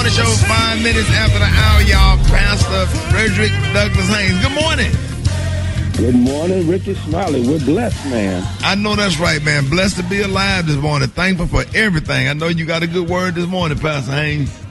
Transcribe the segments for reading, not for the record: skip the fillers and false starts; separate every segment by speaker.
Speaker 1: Morning Show, 5 minutes after the hour, y'all. Pastor Frederick Douglass Haynes. Good morning.
Speaker 2: Good morning, Rickey Smiley. We're blessed, man.
Speaker 1: I know that's right, man. Blessed to be alive this morning. Thankful for everything. I know you got a good word this morning, Pastor Haynes.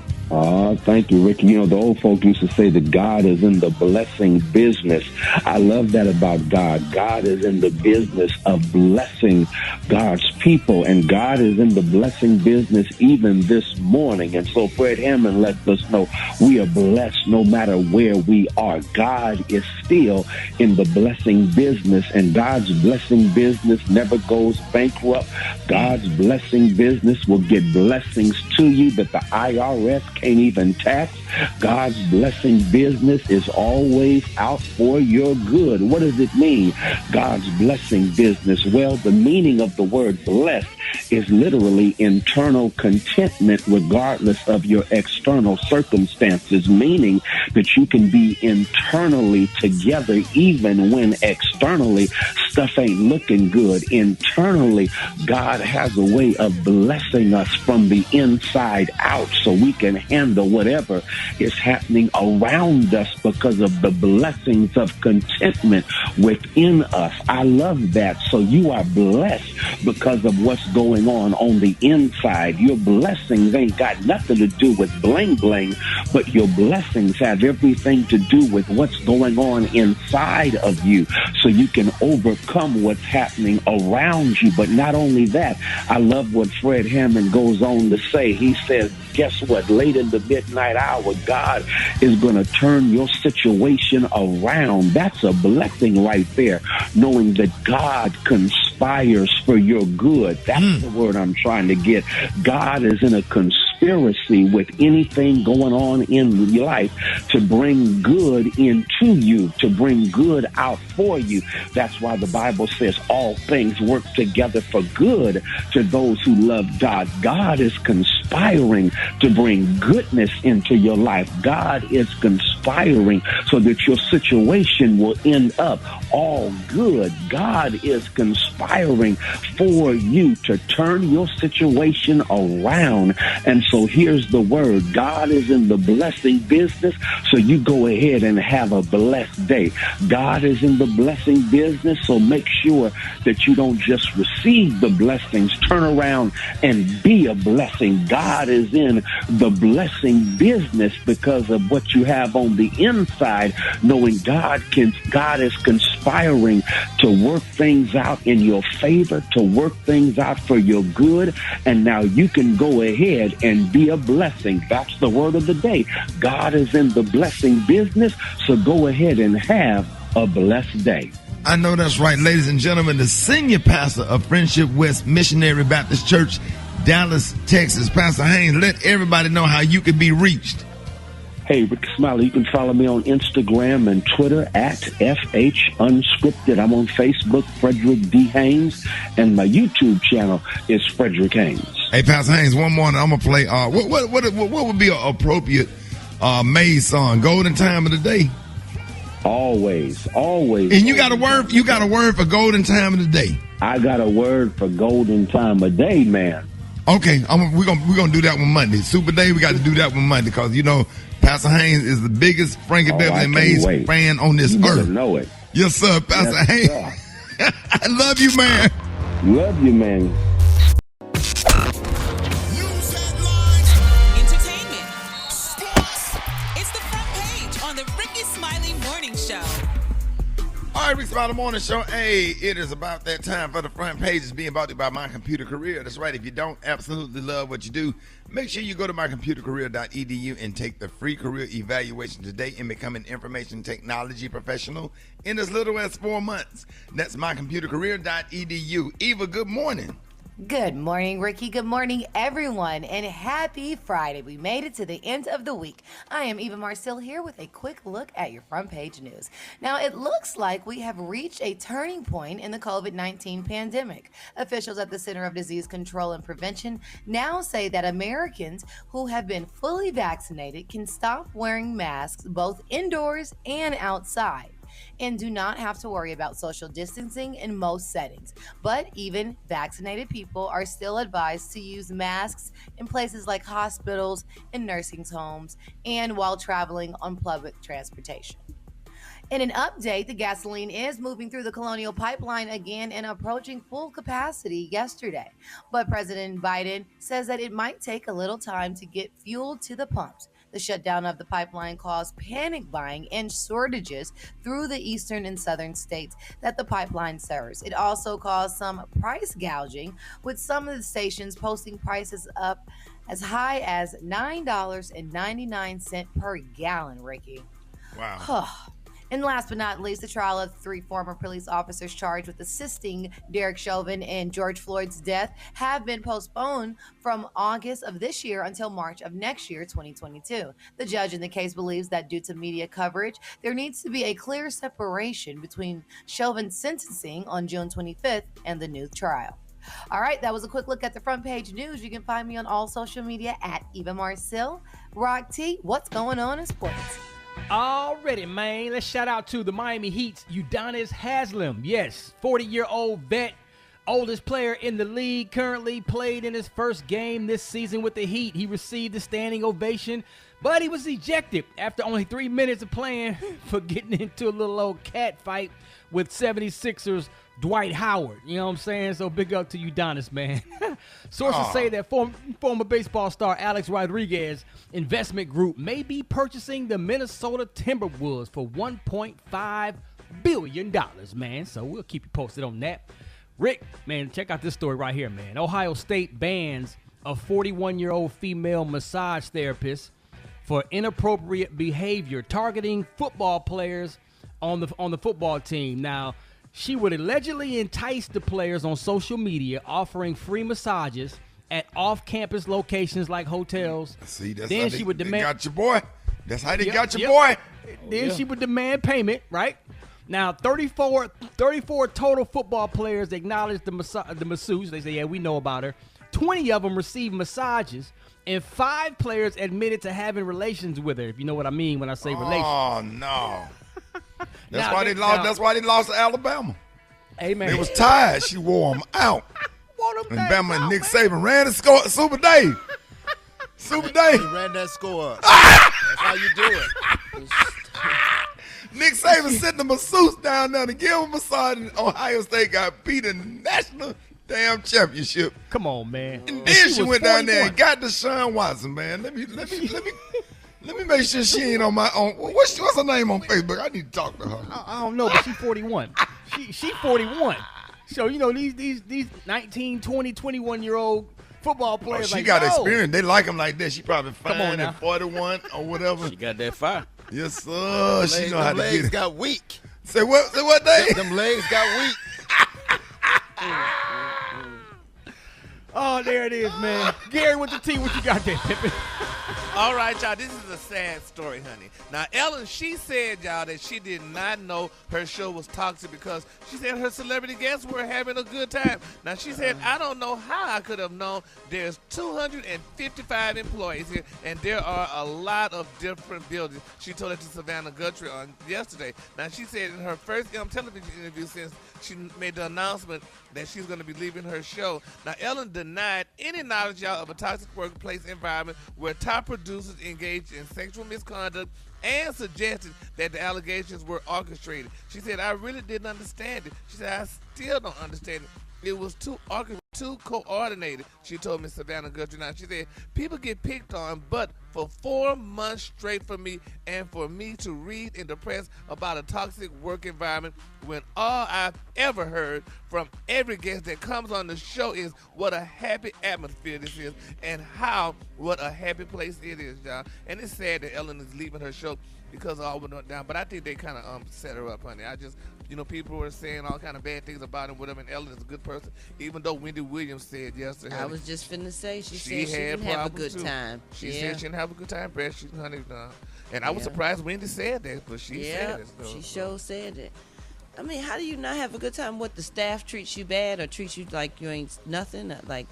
Speaker 2: Thank you, Ricky. You know, the old folk used to say that God is in the blessing business. I love that about God. God is in the business of blessing God's people, and God is in the blessing business even this morning. And so Fred Hammond lets us know we are blessed no matter where we are. God is still in the blessing business, and God's blessing business never goes bankrupt. God's blessing business will get blessings to you that the IRS can't even tax. God's blessing business is always out for your good. What does it mean, God's blessing business? Well, the meaning of the word blessed is literally internal contentment regardless of your external circumstances, meaning that you can be internally together even when externally stuff ain't looking good. Internally, God has a way of blessing us from the inside out so we can handle whatever is happening around us because of the blessings of contentment within us. I love that. So you are blessed because of what's going on the inside. Your blessings ain't got nothing to do with bling bling, but your blessings have everything to do with what's going on inside of you so you can overcome what's happening around you. But not only that, I love what Fred Hammond goes on to say. He says, guess what? Late in the midnight hour, God is going to turn your situation around. That's a blessing right there, knowing that God conspires for your good. That's the word I'm trying to get. God is in a conspiracy with anything going on in your life to bring good into you, to bring good out for you. That's why the Bible says all things work together for good to those who love God. God is conspiring to bring goodness into your life. God is conspiring so that your situation will end up all good. God is conspiring for you to turn your situation around. And so here's the word. God is in the blessing business, so you go ahead and have a blessed day. God is in the blessing business, so make sure that you don't just receive the blessings, turn around and be a blessing. God is in the blessing business because of what you have on the inside, knowing God is conspiring to work things out in your favor, to work things out for your good, and now you can go ahead and be a blessing. That's the word of the day. God is in the blessing business, so go ahead and have a blessed day.
Speaker 1: I know that's right, ladies and gentlemen. The senior pastor of Friendship West Missionary Baptist Church, Dallas, Texas, Pastor Haynes, let everybody know how you can be reached.
Speaker 2: Hey, Rickey Smiley, you can follow me on Instagram and Twitter at FH Unscripted. I'm on Facebook, Frederick D. Haynes, and my YouTube channel is Frederick Haynes.
Speaker 1: Hey, Pastor Haynes, one more, and I'm gonna play. What would be an appropriate Maze song? Golden Time of the Day.
Speaker 2: Always.
Speaker 1: And you got a word. You got a word for golden time of the day.
Speaker 2: I got a word for golden time of day, man.
Speaker 1: Okay, we're gonna do that one Monday. Super Day, we got to do that one Monday because you know Pastor Haynes is the biggest Frankie Beverly and Maze fan on this earth.
Speaker 2: Know it.
Speaker 1: Yes, sir, Pastor Haynes. I love you, man.
Speaker 2: Love you, man.
Speaker 3: News headlines, entertainment, sports. It's the front page on the Rickey Smiley Morning Show.
Speaker 1: All right, Rickey Smiley Morning Show. Hey, it is about that time for the front pages being brought to you by My Computer Career. That's right. If you don't absolutely love what you do, make sure you go to mycomputercareer.edu and take the free career evaluation today and become an information technology professional in as little as 4 months. That's mycomputercareer.edu. Eva, good morning.
Speaker 4: Good morning, Ricky. Good morning, everyone, and happy Friday. We made it to the end of the week. I am Eva Marcel here with a quick look at your front page news. Now, it looks like we have reached a turning point in the COVID-19 pandemic. Officials at the Center of Disease Control and Prevention now say that Americans who have been fully vaccinated can stop wearing masks both indoors and outside. and do not have to worry about social distancing in most settings. But even vaccinated people are still advised to use masks in places like hospitals and nursing homes and while traveling on public transportation. In an update, the gasoline is moving through the Colonial Pipeline again and approaching full capacity yesterday. But President Biden says that it might take a little time to get fuel to the pumps. The shutdown of the pipeline caused panic buying and shortages through the eastern and southern states that the pipeline serves. It also caused some price gouging, with some of the stations posting prices up as high as $9.99 per gallon, Ricky.
Speaker 1: Wow.
Speaker 4: And last but not least, the trial of 3 former police officers charged with assisting Derek Chauvin in George Floyd's death have been postponed from August of this year until March of next year, 2022. The judge in the case believes that due to media coverage, there needs to be a clear separation between Chauvin's sentencing on June 25th and the new trial. All right, that was a quick look at the front page news. You can find me on all social media at Eva Marcille. Rock T, what's going on in sports?
Speaker 5: Already, man. Let's shout out to the Miami Heat's Udonis Haslem. Yes, 40-year-old vet, oldest player in the league, currently played in his first game this season with the Heat. He received a standing ovation, but he was ejected after only 3 minutes of playing for getting into a little old cat fight with 76ers Dwight Howard. You know what I'm saying? So big up to Udonis, man. Sources say that former baseball star Alex Rodriguez investment group may be purchasing the Minnesota Timberwolves for $1.5 billion, man. So we'll keep you posted on that. Rick, man, check out this story right here, man. Ohio State bans a 41-year-old female massage therapist for inappropriate behavior targeting football players on the football team. Now, she would allegedly entice the players on social media, offering free massages at off-campus locations like hotels.
Speaker 1: See, that's
Speaker 5: then
Speaker 1: how
Speaker 5: she
Speaker 1: they,
Speaker 5: would demand.
Speaker 1: they got your boy. That's how they got your boy.
Speaker 5: Then she would demand payment, right? Now, 34 total football players acknowledged the masseuse. They say, yeah, we know about her. 20 of them received massages, and 5 players admitted to having relations with her, if you know what I mean when I say relations.
Speaker 1: Oh, no. That's why they lost. That's why they lost to Alabama.
Speaker 5: Hey, man.
Speaker 1: They was tired. She wore them out. And Bama and Nick Saban ran the score. Super Dave. Super Dave.
Speaker 6: He ran that score up. That's how you do it.
Speaker 1: Nick Saban sent the masseuse down there to give him a massage, and Ohio State got beat in the national damn championship.
Speaker 5: Come on, man.
Speaker 1: And then she went down there and got Deshaun Watson, man. Let me make sure she ain't on my own. What's her name on Facebook? I need to talk to her.
Speaker 5: I don't know, but she's 41. She 41. So, you know, these 19, 20, 21-year-old football players.
Speaker 1: She got experience. They like him like that. She probably fine at 41 or whatever.
Speaker 6: She got that fire.
Speaker 1: Yes, sir. She know how to get it.
Speaker 6: Legs got weak.
Speaker 1: Say what? Say what, Dave?
Speaker 6: Them legs got weak.
Speaker 5: Oh, there it is, man. Gary with the T, what you got there, Pippin?
Speaker 7: All right, y'all, this is a sad story, honey. Now, Ellen, she said, y'all, that she did not know her show was toxic because she said her celebrity guests were having a good time. Now, she said, I don't know how I could have known. There's 255 employees here, and there are a lot of different buildings. She told it to Savannah Guthrie on yesterday. Now, she said in her first television interview since she made the announcement that she's going to be leaving her show. Now, Ellen denied any knowledge, y'all, of a toxic workplace environment where top producers engaged in sexual misconduct and suggested that the allegations were orchestrated. She said, I really didn't understand it. She said, I still don't understand it. It was too coordinated, she told Miss Savannah Guthrie. Now, she said, people get picked on, but for 4 months straight for me and for me to read in the press about a toxic work environment when all I've ever heard from every guest that comes on the show is what a happy atmosphere this is and what a happy place it is, y'all. And it's sad that Ellen is leaving her show because all went down, but I think they kind of set her up, honey. People were saying all kind of bad things about him with him, and Ellen is a good person, even though Wendy Williams said yesterday.
Speaker 8: I was just finna say, she said she
Speaker 7: had
Speaker 8: didn't have a good
Speaker 7: too.
Speaker 8: time.
Speaker 7: She said she didn't have a good time, Brad. And I was surprised Wendy said that, but she said it.
Speaker 8: She sure said it. I mean, how do you not have a good time? What, the staff treats you bad or treats you like you ain't nothing? Like,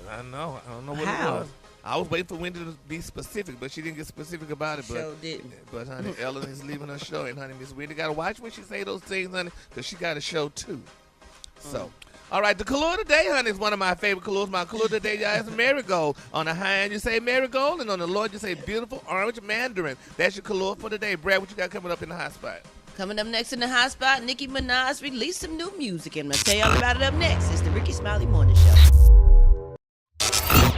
Speaker 7: I know. I don't know what
Speaker 8: how?
Speaker 7: it was. I was waiting for Wendy to be specific, but she didn't get specific about it.
Speaker 8: Sure didn't.
Speaker 7: But honey, Ellen is leaving her show, and honey, Miss Wendy gotta watch when she say those things, honey, because she got a show too. So. All right, the color today, honey, is one of my favorite colors. My color today, y'all, is marigold. On the high end, you say marigold, and on the low, you say beautiful orange mandarin. That's your color for today. Brad, what you got coming up in the hot spot?
Speaker 8: Coming up next in the hot spot, Nicki Minaj released some new music, and I'm going to tell y'all about it up next. It's the Rickey Smiley Morning Show.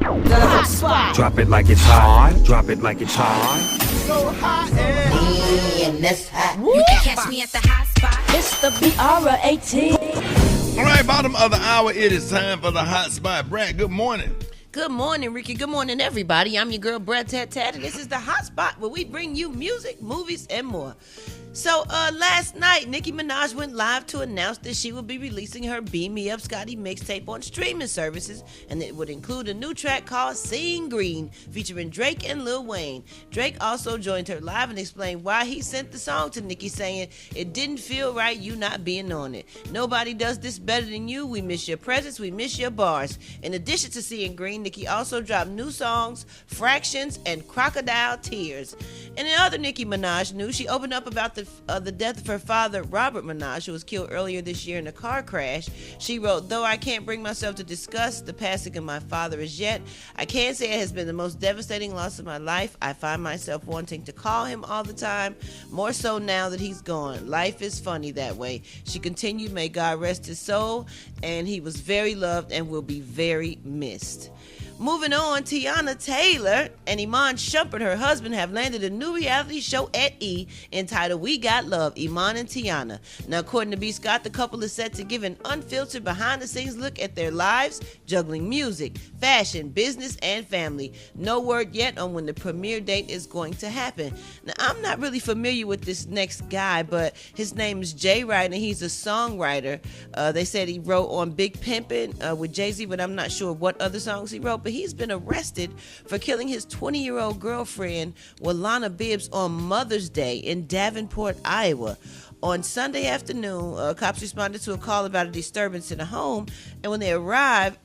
Speaker 3: The hot spot.
Speaker 9: Drop it like it's hot. Drop it like it's hot.
Speaker 3: So hot and that's hot. You can catch me at the hot spot.
Speaker 10: It's the BR18.
Speaker 1: All right, bottom of the hour, it is time for the hot spot. Brad, good morning.
Speaker 8: Good morning, Ricky. Good morning, everybody. I'm your girl, Brad Tat Tat, and this is the hot spot where we bring you music, movies, and more. So last night, Nicki Minaj went live to announce that she will be releasing her Beam Me Up Scotty mixtape on streaming services, and it would include a new track called Seeing Green, featuring Drake and Lil Wayne. Drake also joined her live and explained why he sent the song to Nicki, saying, "It didn't feel right you not being on it. Nobody does this better than you. We miss your presence. We miss your bars." In addition to Seeing Green, Nicki also dropped new songs, Fractions, and Crocodile Tears. And in other Nicki Minaj news, she opened up about the death of her father, Robert Minaj, who was killed earlier this year in a car crash. She wrote, "Though I can't bring myself to discuss the passing of my father as yet, I can say it has been the most devastating loss of my life. I find myself wanting to call him all the time, more so now that he's gone. Life is funny that way." She continued, "May God rest his soul, and he was very loved and will be very missed." Moving on, Tiana Taylor and Iman Shumpert, her husband, have landed a new reality show at E! Entitled We Got Love, Iman and Tiana. Now, according to B. Scott, the couple is set to give an unfiltered behind-the-scenes look at their lives, juggling music, fashion, business, and family. No word yet on when the premiere date is going to happen. Now, I'm not really familiar with this next guy, but his name is Jay Wright, and he's a songwriter. They said he wrote on Big Pimpin' with Jay-Z, but I'm not sure what other songs he wrote. But he's been arrested for killing his 20-year-old girlfriend, Walana Bibbs, on Mother's Day in Davenport, Iowa. On Sunday afternoon, cops responded to a call about a disturbance in a home, and when they arrived,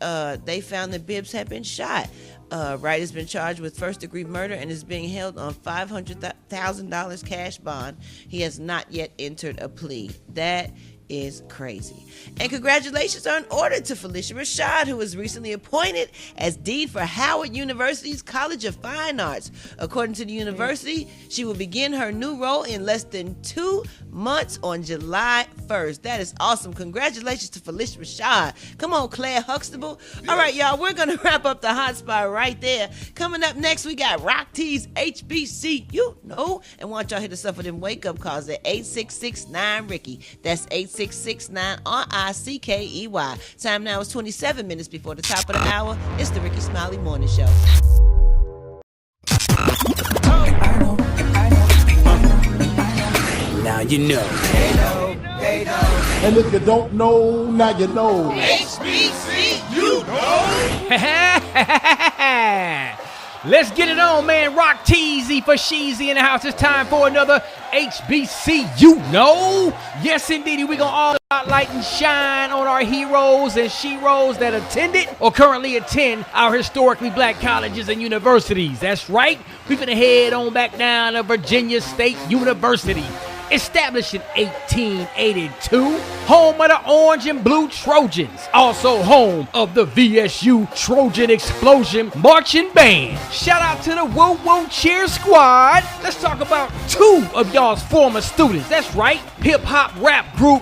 Speaker 8: they found that Bibbs had been shot. Wright has been charged with first-degree murder and is being held on $500,000 cash bond. He has not yet entered a plea. That is crazy. And congratulations are in order to Felicia Rashad, who was recently appointed as Dean for Howard University's College of Fine Arts. According to the university, she will begin her new role in less than 2 months on July 1st. That is awesome. Congratulations to Felicia Rashad. Come on, Claire Huxtable. All right, y'all, we're going to wrap up the hot spot right there. Coming up next, we got Rock T's HBCU, and want y'all hit us up for them wake-up calls at 866-9-RICKY. That's 866-9-RICKEY. Time now is 27 minutes before the top of the hour. It's the Rickey Smiley Morning Show.
Speaker 9: Now you know.
Speaker 11: And if you don't know, now you know.
Speaker 3: HBCU,
Speaker 5: Let's get it on, man. Rock Teasy for Sheezy in the house. It's time for another HBCU. Yes, indeed. We're going to all spotlight and shine on our heroes and sheroes that attended or currently attend our historically black colleges and universities. That's right. We're going to head on back down to Virginia State University. Established in 1882, home of the Orange and Blue Trojans, also home of the VSU Trojan Explosion Marching Band. Shout out to the Woo Woo Cheer Squad. Let's talk about 2 of y'all's former students. That's right, hip-hop rap group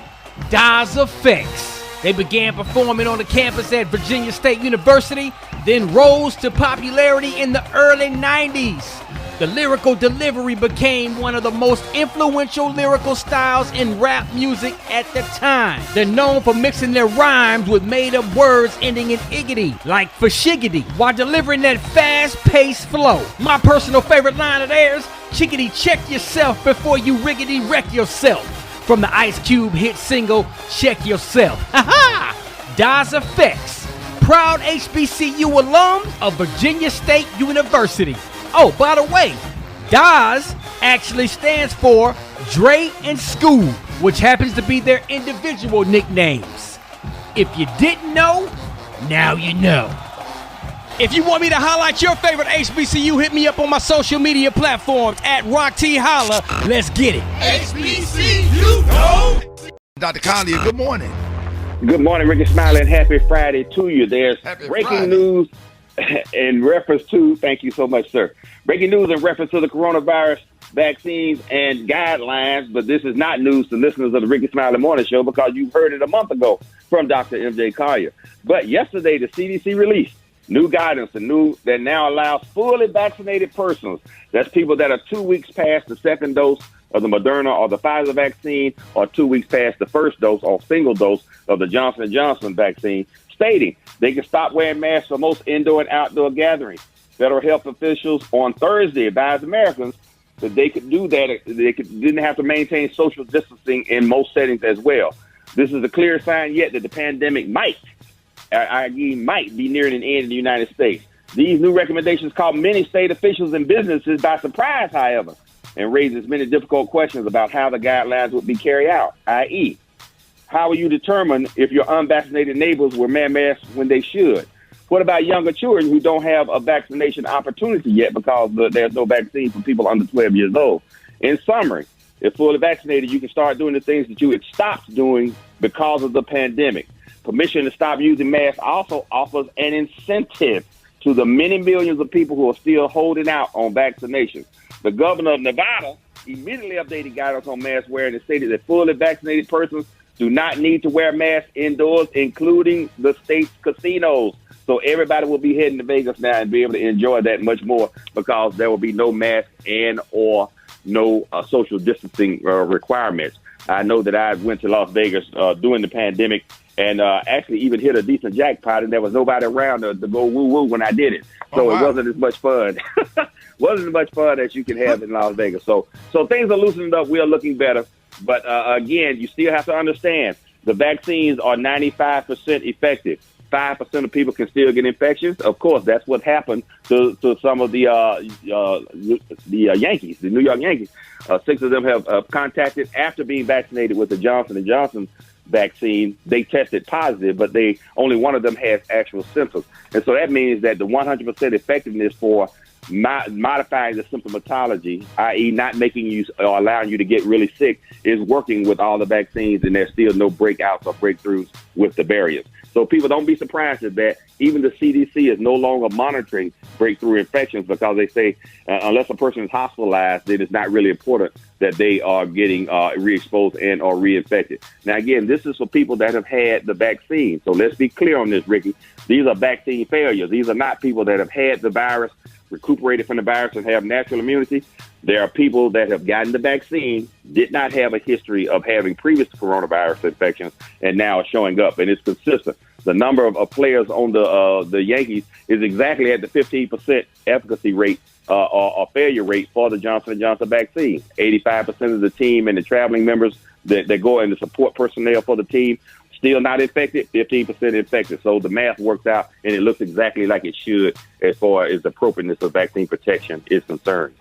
Speaker 5: Das Effects. They began performing on the campus at Virginia State University, then rose to popularity in the early 90s. The lyrical delivery became one of the most influential lyrical styles in rap music at the time. They're known for mixing their rhymes with made-up words ending in iggity, like for shiggity, while delivering that fast-paced flow. My personal favorite line of theirs, chickity check yourself before you riggedy wreck yourself, from the Ice Cube hit single, Check Yourself. Ha-ha! Das Effects, proud HBCU alums of Virginia State University. Oh, by the way, DAS actually stands for Dre and Scoob, which happens to be their individual nicknames. If you didn't know, now you know. If you want me to highlight your favorite HBCU, hit me up on my social media platforms at RockTHolla. Let's get it.
Speaker 1: HBCU, go! Dr. Collier, good morning.
Speaker 2: Good morning, Rickey Smiley, and happy Friday to you. There's breaking news in reference to, thank you so much, sir. Breaking news in reference to the coronavirus vaccines and guidelines, but this is not news to listeners of the Rickey Smiley Morning Show because you heard it a month ago from Dr. M.J. Collier. But yesterday, the CDC released new guidance that now allows fully vaccinated persons, that's people that are 2 weeks past the second dose of the Moderna or the Pfizer vaccine, or 2 weeks past the first dose or single dose of the Johnson & Johnson vaccine, stating they can stop wearing masks for most indoor and outdoor gatherings. Federal health officials on Thursday advised Americans that they could do that. They didn't have to maintain social distancing in most settings as well. This is a clear sign yet that the pandemic might be nearing an end in the United States. These new recommendations caught many state officials and businesses by surprise, however, and raises many difficult questions about how the guidelines would be carried out, i.e., how will you determine if your unvaccinated neighbors wear masks when they should? What about younger children who don't have a vaccination opportunity yet because there's no vaccine for people under 12 years old? In summary, if fully vaccinated, you can start doing the things that you had stopped doing because of the pandemic. Permission to stop using masks also offers an incentive to the many millions of people who are still holding out on vaccinations. The governor of Nevada immediately updated guidance on mask wearing and stated that fully vaccinated persons do not need to wear masks indoors, including the state's casinos. So everybody will be heading to Vegas now and be able to enjoy that much more because there will be no mask and or no social distancing requirements. I know that I went to Las Vegas during the pandemic and actually even hit a decent jackpot, and there was nobody around to go woo-woo when I did it. So It wasn't as much fun. Wasn't as much fun as you can have in Las Vegas. So things are loosening up. We are looking better. But again, you still have to understand the vaccines are 95% effective. 5% of people can still get infections. Of course, that's what happened to some of the Yankees, the New York Yankees. 6 of them have contacted after being vaccinated with the Johnson & Johnson vaccine. They tested positive, but only one of them has actual symptoms. And so that means that the 100% effectiveness for modifying the symptomatology, i.e. not making you or allowing you to get really sick, is working with all the vaccines, and there's still no breakouts or breakthroughs with the variants. So people don't be surprised at that. Even the CDC is no longer monitoring breakthrough infections because they say unless a person is hospitalized, then it's not really important that they are getting re-exposed and or reinfected. Now, again, this is for people that have had the vaccine. So let's be clear on this, Ricky. These are vaccine failures. These are not people that have had the virus, recuperated from the virus, and have natural immunity. There are people that have gotten the vaccine, did not have a history of having previous coronavirus infections, and now are showing up, and it's consistent. The number of players on the Yankees is exactly at the 15% efficacy rate or failure rate for the Johnson & Johnson vaccine. 85% of the team and the traveling members that go in the support personnel for the team still not infected, 15% infected. So the math works out, and it looks exactly like it should as far as the appropriateness of vaccine protection is concerned.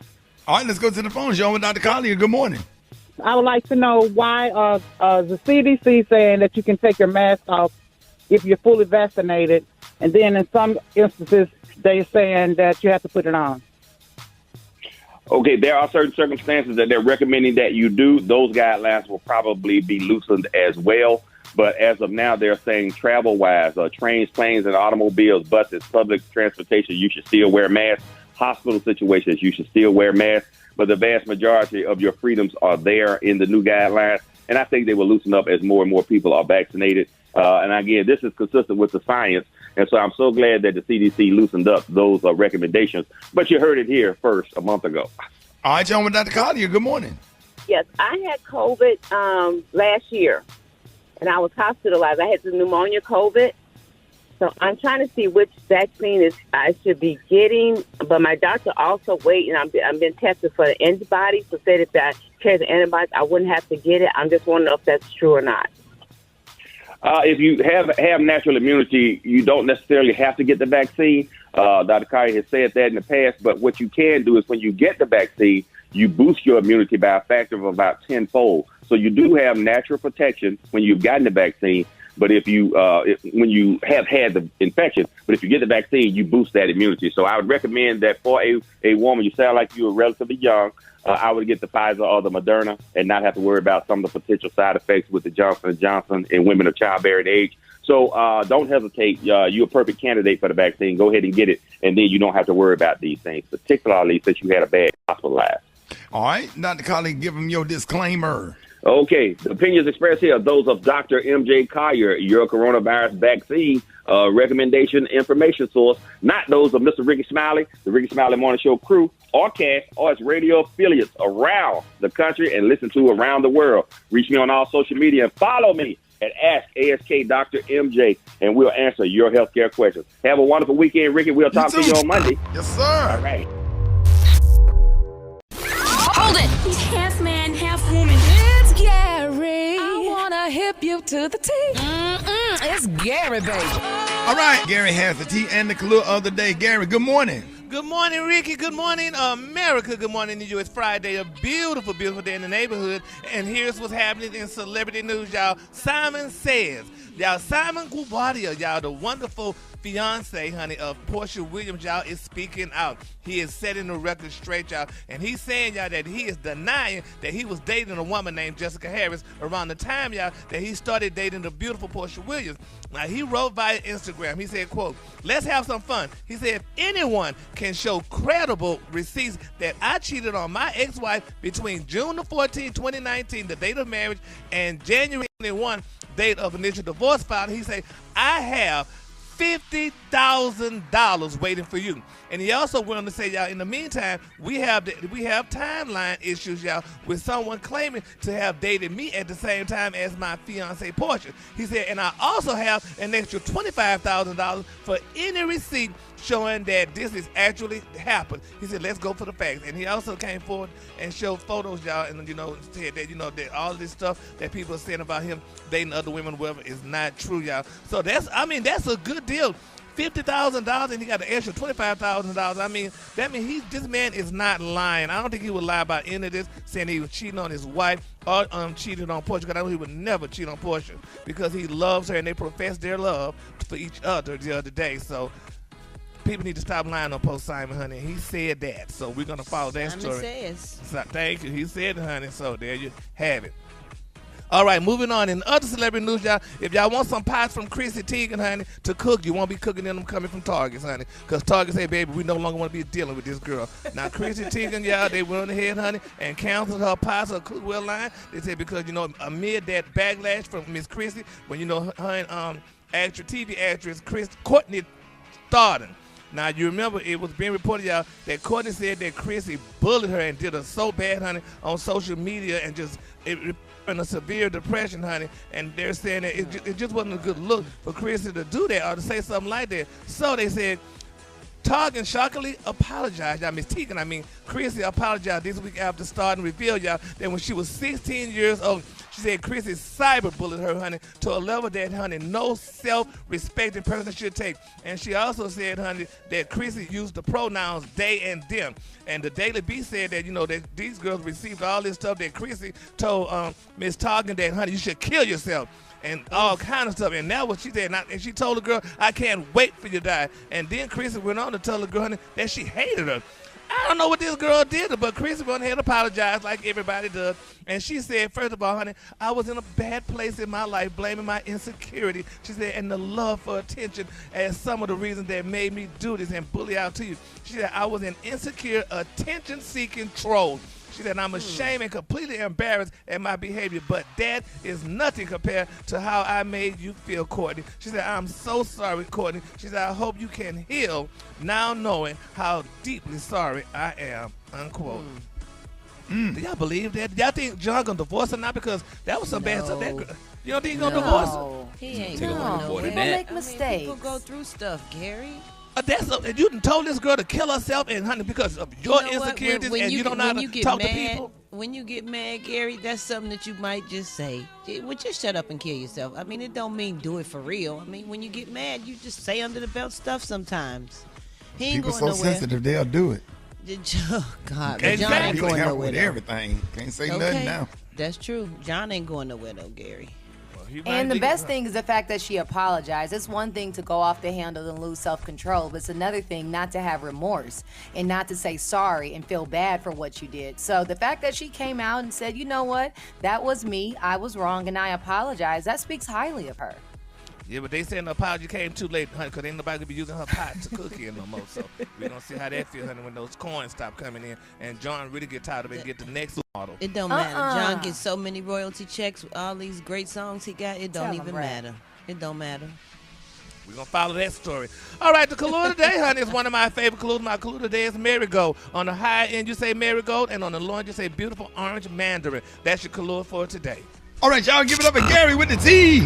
Speaker 1: All right, let's go to the phone, John, with Dr. Collier. Good morning.
Speaker 12: I would like to know why the CDC saying that you can take your mask off if you're fully vaccinated, and then in some instances they're saying that you have to put it on.
Speaker 2: Okay, there are certain circumstances that they're recommending that you do. Those guidelines will probably be loosened as well. But as of now, they're saying travel-wise, trains, planes, and automobiles, buses, public transportation, you should still wear masks. Hospital situations, you should still wear masks. But the vast majority of your freedoms are there in the new guidelines. And I think they will loosen up as more and more people are vaccinated. And again, this is consistent with the science. And so I'm so glad that the CDC loosened up those recommendations. But you heard it here first a month ago.
Speaker 1: All right, John, with Dr. Collier. Good morning.
Speaker 13: Yes, I had COVID last year, and I was hospitalized. I had the pneumonia COVID. So I'm trying to see which vaccine I should be getting. But my doctor also waiting. I've been tested for the antibodies. So said if I carry the antibodies, I wouldn't have to get it. I'm just wondering if that's true or not.
Speaker 2: If you have natural immunity, you don't necessarily have to get the vaccine. Dr. Collier has said that in the past. But what you can do is when you get the vaccine, you boost your immunity by a factor of about 10-fold. So you do have natural protection when you've gotten the vaccine. But if you when you have had the infection, but if you get the vaccine, you boost that immunity. So I would recommend that for a woman, you sound like you are relatively young, I would get the Pfizer or the Moderna and not have to worry about some of the potential side effects with the Johnson & Johnson in women of childbearing age. So don't hesitate. You're a perfect candidate for the vaccine. Go ahead and get it, and then you don't have to worry about these things, particularly since you had a bad hospitalized.
Speaker 1: All right, Dr. Colley, give them your disclaimer.
Speaker 2: Okay, the opinions expressed here are those of Dr. M.J. Collier, your coronavirus vaccine recommendation information source, not those of Mr. Rickey Smiley, the Rickey Smiley Morning Show crew, or cast, or its radio affiliates around the country and listen to around the world. Reach me on all social media and follow me at Ask Dr. MJ, and we'll answer your healthcare questions. Have a wonderful weekend, Ricky. We'll talk to you on Monday.
Speaker 1: Yes, sir.
Speaker 2: All right.
Speaker 10: Hold it! He's half man, half woman. It's Gary. I wanna hip you to the T. It's Gary, baby.
Speaker 1: All right, Gary has the tea and the clue of the day. Gary, good morning.
Speaker 7: Good morning, Ricky. Good morning, America. Good morning to you. It's Friday, a beautiful, beautiful day in the neighborhood. And here's what's happening in celebrity news, y'all. Simon Says. Y'all, Simon Guobadia, y'all, the wonderful fiance, honey, of Portia Williams, y'all, is speaking out. He is setting the record straight, y'all. And he's saying, y'all, that he is denying that he was dating a woman named Jessica Harris around the time, y'all, that he started dating the beautiful Portia Williams. Now, he wrote via Instagram, he said, quote, "Let's have some fun." He said, "If anyone can show credible receipts that I cheated on my ex-wife between June the 14th, 2019, the date of marriage, and January 21, date of initial divorce filing," he said, "I have $50,000 waiting for you." And he also went on to say, y'all, in the meantime, we have timeline issues, y'all, with someone claiming to have dated me at the same time as my fiance Portia. He said, "And I also have an extra $25,000 for any receipt showing that this is actually happened." He said, "Let's go for the facts." And he also came forward and showed photos, y'all, and said that that all this stuff that people are saying about him dating other women, whatever, is not true, y'all. So that's a good deal. $50,000 and he got an extra $25,000. I mean, that means this man is not lying. I don't think he would lie about any of this, saying he was cheating on his wife or cheated on Portia. Because I know he would never cheat on Portia because he loves her and they profess their love for each other the other day. So people need to stop lying on Post Simon, honey. He said that, so we're gonna follow that story.
Speaker 8: Simon says.
Speaker 7: So, thank you. He said it, honey. So there you have it. All right, moving on. In other celebrity news, y'all, if y'all want some pies from Chrissy Teigen, honey, to cook, you won't be cooking them coming from Target, honey, because Target say, "Baby, we no longer want to be dealing with this girl." Now, Chrissy Teigen, y'all, they went ahead, honey, and canceled her pies, her cookware line. They said because, amid that backlash from Miss Chrissy, when, her and TV actress Courtney Stodden. Now, you remember it was being reported, y'all, that Courtney said that Chrissy bullied her and did her so bad, honey, on social media and just in a severe depression, honey. And they're saying that it just wasn't a good look for Chrissy to do that or to say something like that. So they said, Target shockingly apologized. Chrissy apologized this week after Stodden revealed, y'all, that when she was 16 years old, she said Chrissy cyberbullied her, honey, to a level that, honey, no self-respecting person should take. And she also said, honey, that Chrissy used the pronouns they and them. And the Daily Beast said that, that these girls received all this stuff that Chrissy told Miss Target that, honey, you should kill yourself. And all kind of stuff. And that's what she said. And she told the girl, "I can't wait for you to die." And then Chrissy went on to tell the girl, honey, that she hated her. I don't know what this girl did, but Chrissy went ahead and apologized like everybody does. And she said, first of all, honey, "I was in a bad place in my life, blaming my insecurity." She said, "and the love for attention as some of the reasons that made me do this and bully out to you." She said, "I was an insecure, attention-seeking troll." She said, "I'm ashamed and completely embarrassed at my behavior, but that is nothing compared to how I made you feel, Courtney." She said, "I'm so sorry, Courtney." She said, "I hope you can heal now knowing how deeply sorry I am," unquote. Do y'all believe that? Y'all think John gonna divorce her now? Because that was some bad stuff. That girl, you don't think he's gonna divorce her?
Speaker 8: He ain't
Speaker 4: No,
Speaker 8: going
Speaker 4: he
Speaker 8: nowhere.
Speaker 4: don't make mistakes.
Speaker 8: People go through stuff, Gary.
Speaker 7: You done told this girl to kill herself, and honey, because of your
Speaker 8: You know what?
Speaker 7: insecurities,
Speaker 8: When
Speaker 7: and you don't know how to
Speaker 8: get
Speaker 7: talk
Speaker 8: mad,
Speaker 7: to people.
Speaker 8: When you get mad, Gary, that's something that you might just say. Well, just shut up and kill yourself. I mean, it don't mean do it for real. I mean, when you get mad, you just say under the belt stuff sometimes. He ain't
Speaker 1: People
Speaker 8: going
Speaker 1: so
Speaker 8: nowhere.
Speaker 1: sensitive, they'll do it.
Speaker 8: Oh, God.
Speaker 7: Exactly.
Speaker 8: But John ain't
Speaker 1: People
Speaker 8: going
Speaker 1: help
Speaker 8: nowhere,
Speaker 1: with
Speaker 8: though.
Speaker 1: everything. Can't say nothing now.
Speaker 8: That's true. John ain't going nowhere, though, Gary.
Speaker 7: Well,
Speaker 4: And the best thing is the fact that she apologized. It's one thing to go off the handle and lose self-control, but it's another thing not to have remorse and not to say sorry and feel bad for what you did. So the fact that she came out and said, you know what, that was me, I was wrong, and I apologize, that speaks highly of her.
Speaker 7: Yeah, but they saying the apology came too late, honey, because ain't nobody gonna be using her pot to cook in no more. So we're gonna see how that feels, honey, when those coins stop coming in and John really get tired of it and get the next model.
Speaker 8: It don't matter. John gets so many royalty checks with all these great songs he got. It don't even matter. It don't matter.
Speaker 7: We're going to follow that story. All right, the Kahlua today, honey, is one of my favorite Kahluas. My Kahlua today is marigold. On the high end, you say marigold, and on the low end, you say beautiful orange mandarin. That's your Kahlua for today.
Speaker 1: All right, y'all, give it up for Gary with the T. All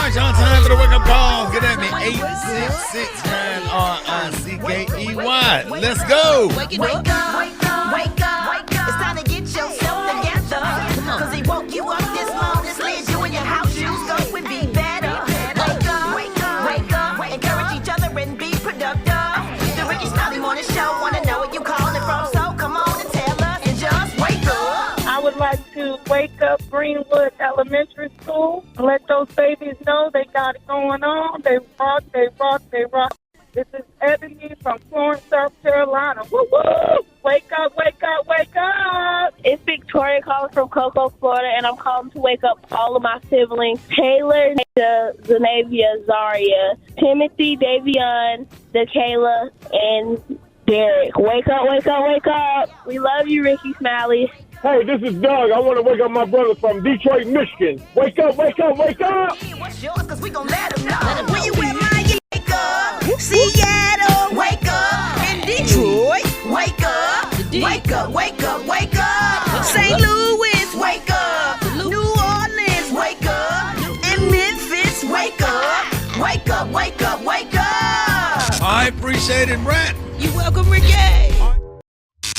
Speaker 1: right, y'all, time for the wake-up call. Get at me, 866-9-R-I-C-K-E-Y. Let's go.
Speaker 14: Wake up, wake up, wake up. It's time to get yourself together. Cause he woke you up this morning, slid you in your house shoes, so it would be better. Wake up, wake up, wake up. Encourage each other and be productive. The Rickey Smiley Morning Show, wanna know where you calling from, so come on and tell us and just wake up.
Speaker 12: I would like to wake up Greenwood Elementary School and let those babies know they got it going on. They rock, they rock, they rock. This is Ebony from Florence, South Carolina. Woo-woo! Wake up, wake up, wake up!
Speaker 15: It's Victoria calling from Cocoa, Florida, and I'm calling to wake up all of my siblings. Taylor, Zanavia, Zaria, Timothy, Davion, DeKayla, and Derek. Wake up, wake up, wake up! We love you, Rickey Smiley.
Speaker 11: Hey, this is Doug. I want to wake up my brother from Detroit, Michigan. Wake up, wake up, wake up!
Speaker 14: What's yours? Cause we gon' let them know. When you wear my wake up, Seattle, wake up, in Detroit, wake up, wake up, wake up, wake up, St. Louis, wake up, New Orleans, wake up, and Memphis, wake up, wake up, wake up, wake up.
Speaker 1: I appreciate it, Brett.
Speaker 8: You welcome, Ricky.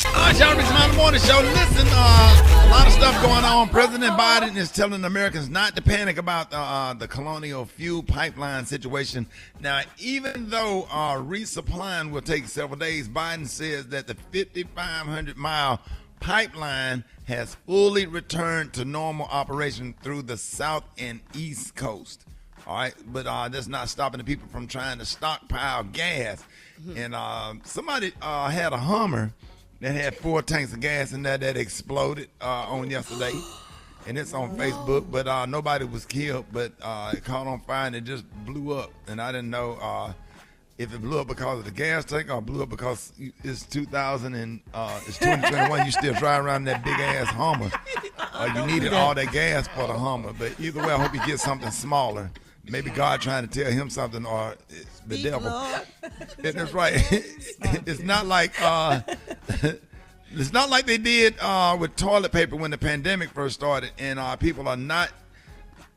Speaker 1: All right, y'all, Rickey Smiley Morning Show. Listen, a lot of stuff going on. President Biden is telling Americans not to panic about the Colonial Fuel Pipeline situation. Now, even though resupplying will take several days, Biden says that the 5,500-mile pipeline has fully returned to normal operation through the South and East Coast. All right, but that's not stopping the people from trying to stockpile gas. And somebody had a Hummer that had 4 tanks of gas in there that exploded on yesterday. And it's on Facebook, but nobody was killed, but it caught on fire and it just blew up. And I didn't know if it blew up because of the gas tank or blew up because it's 2000 and it's 2021. You still drive around that big ass Hummer. You needed all that gas for the Hummer. But either way, I hope you get something smaller. Maybe God trying to tell him something or the devil. That's right. It's not like it's not like they did with toilet paper when the pandemic first started, and people are not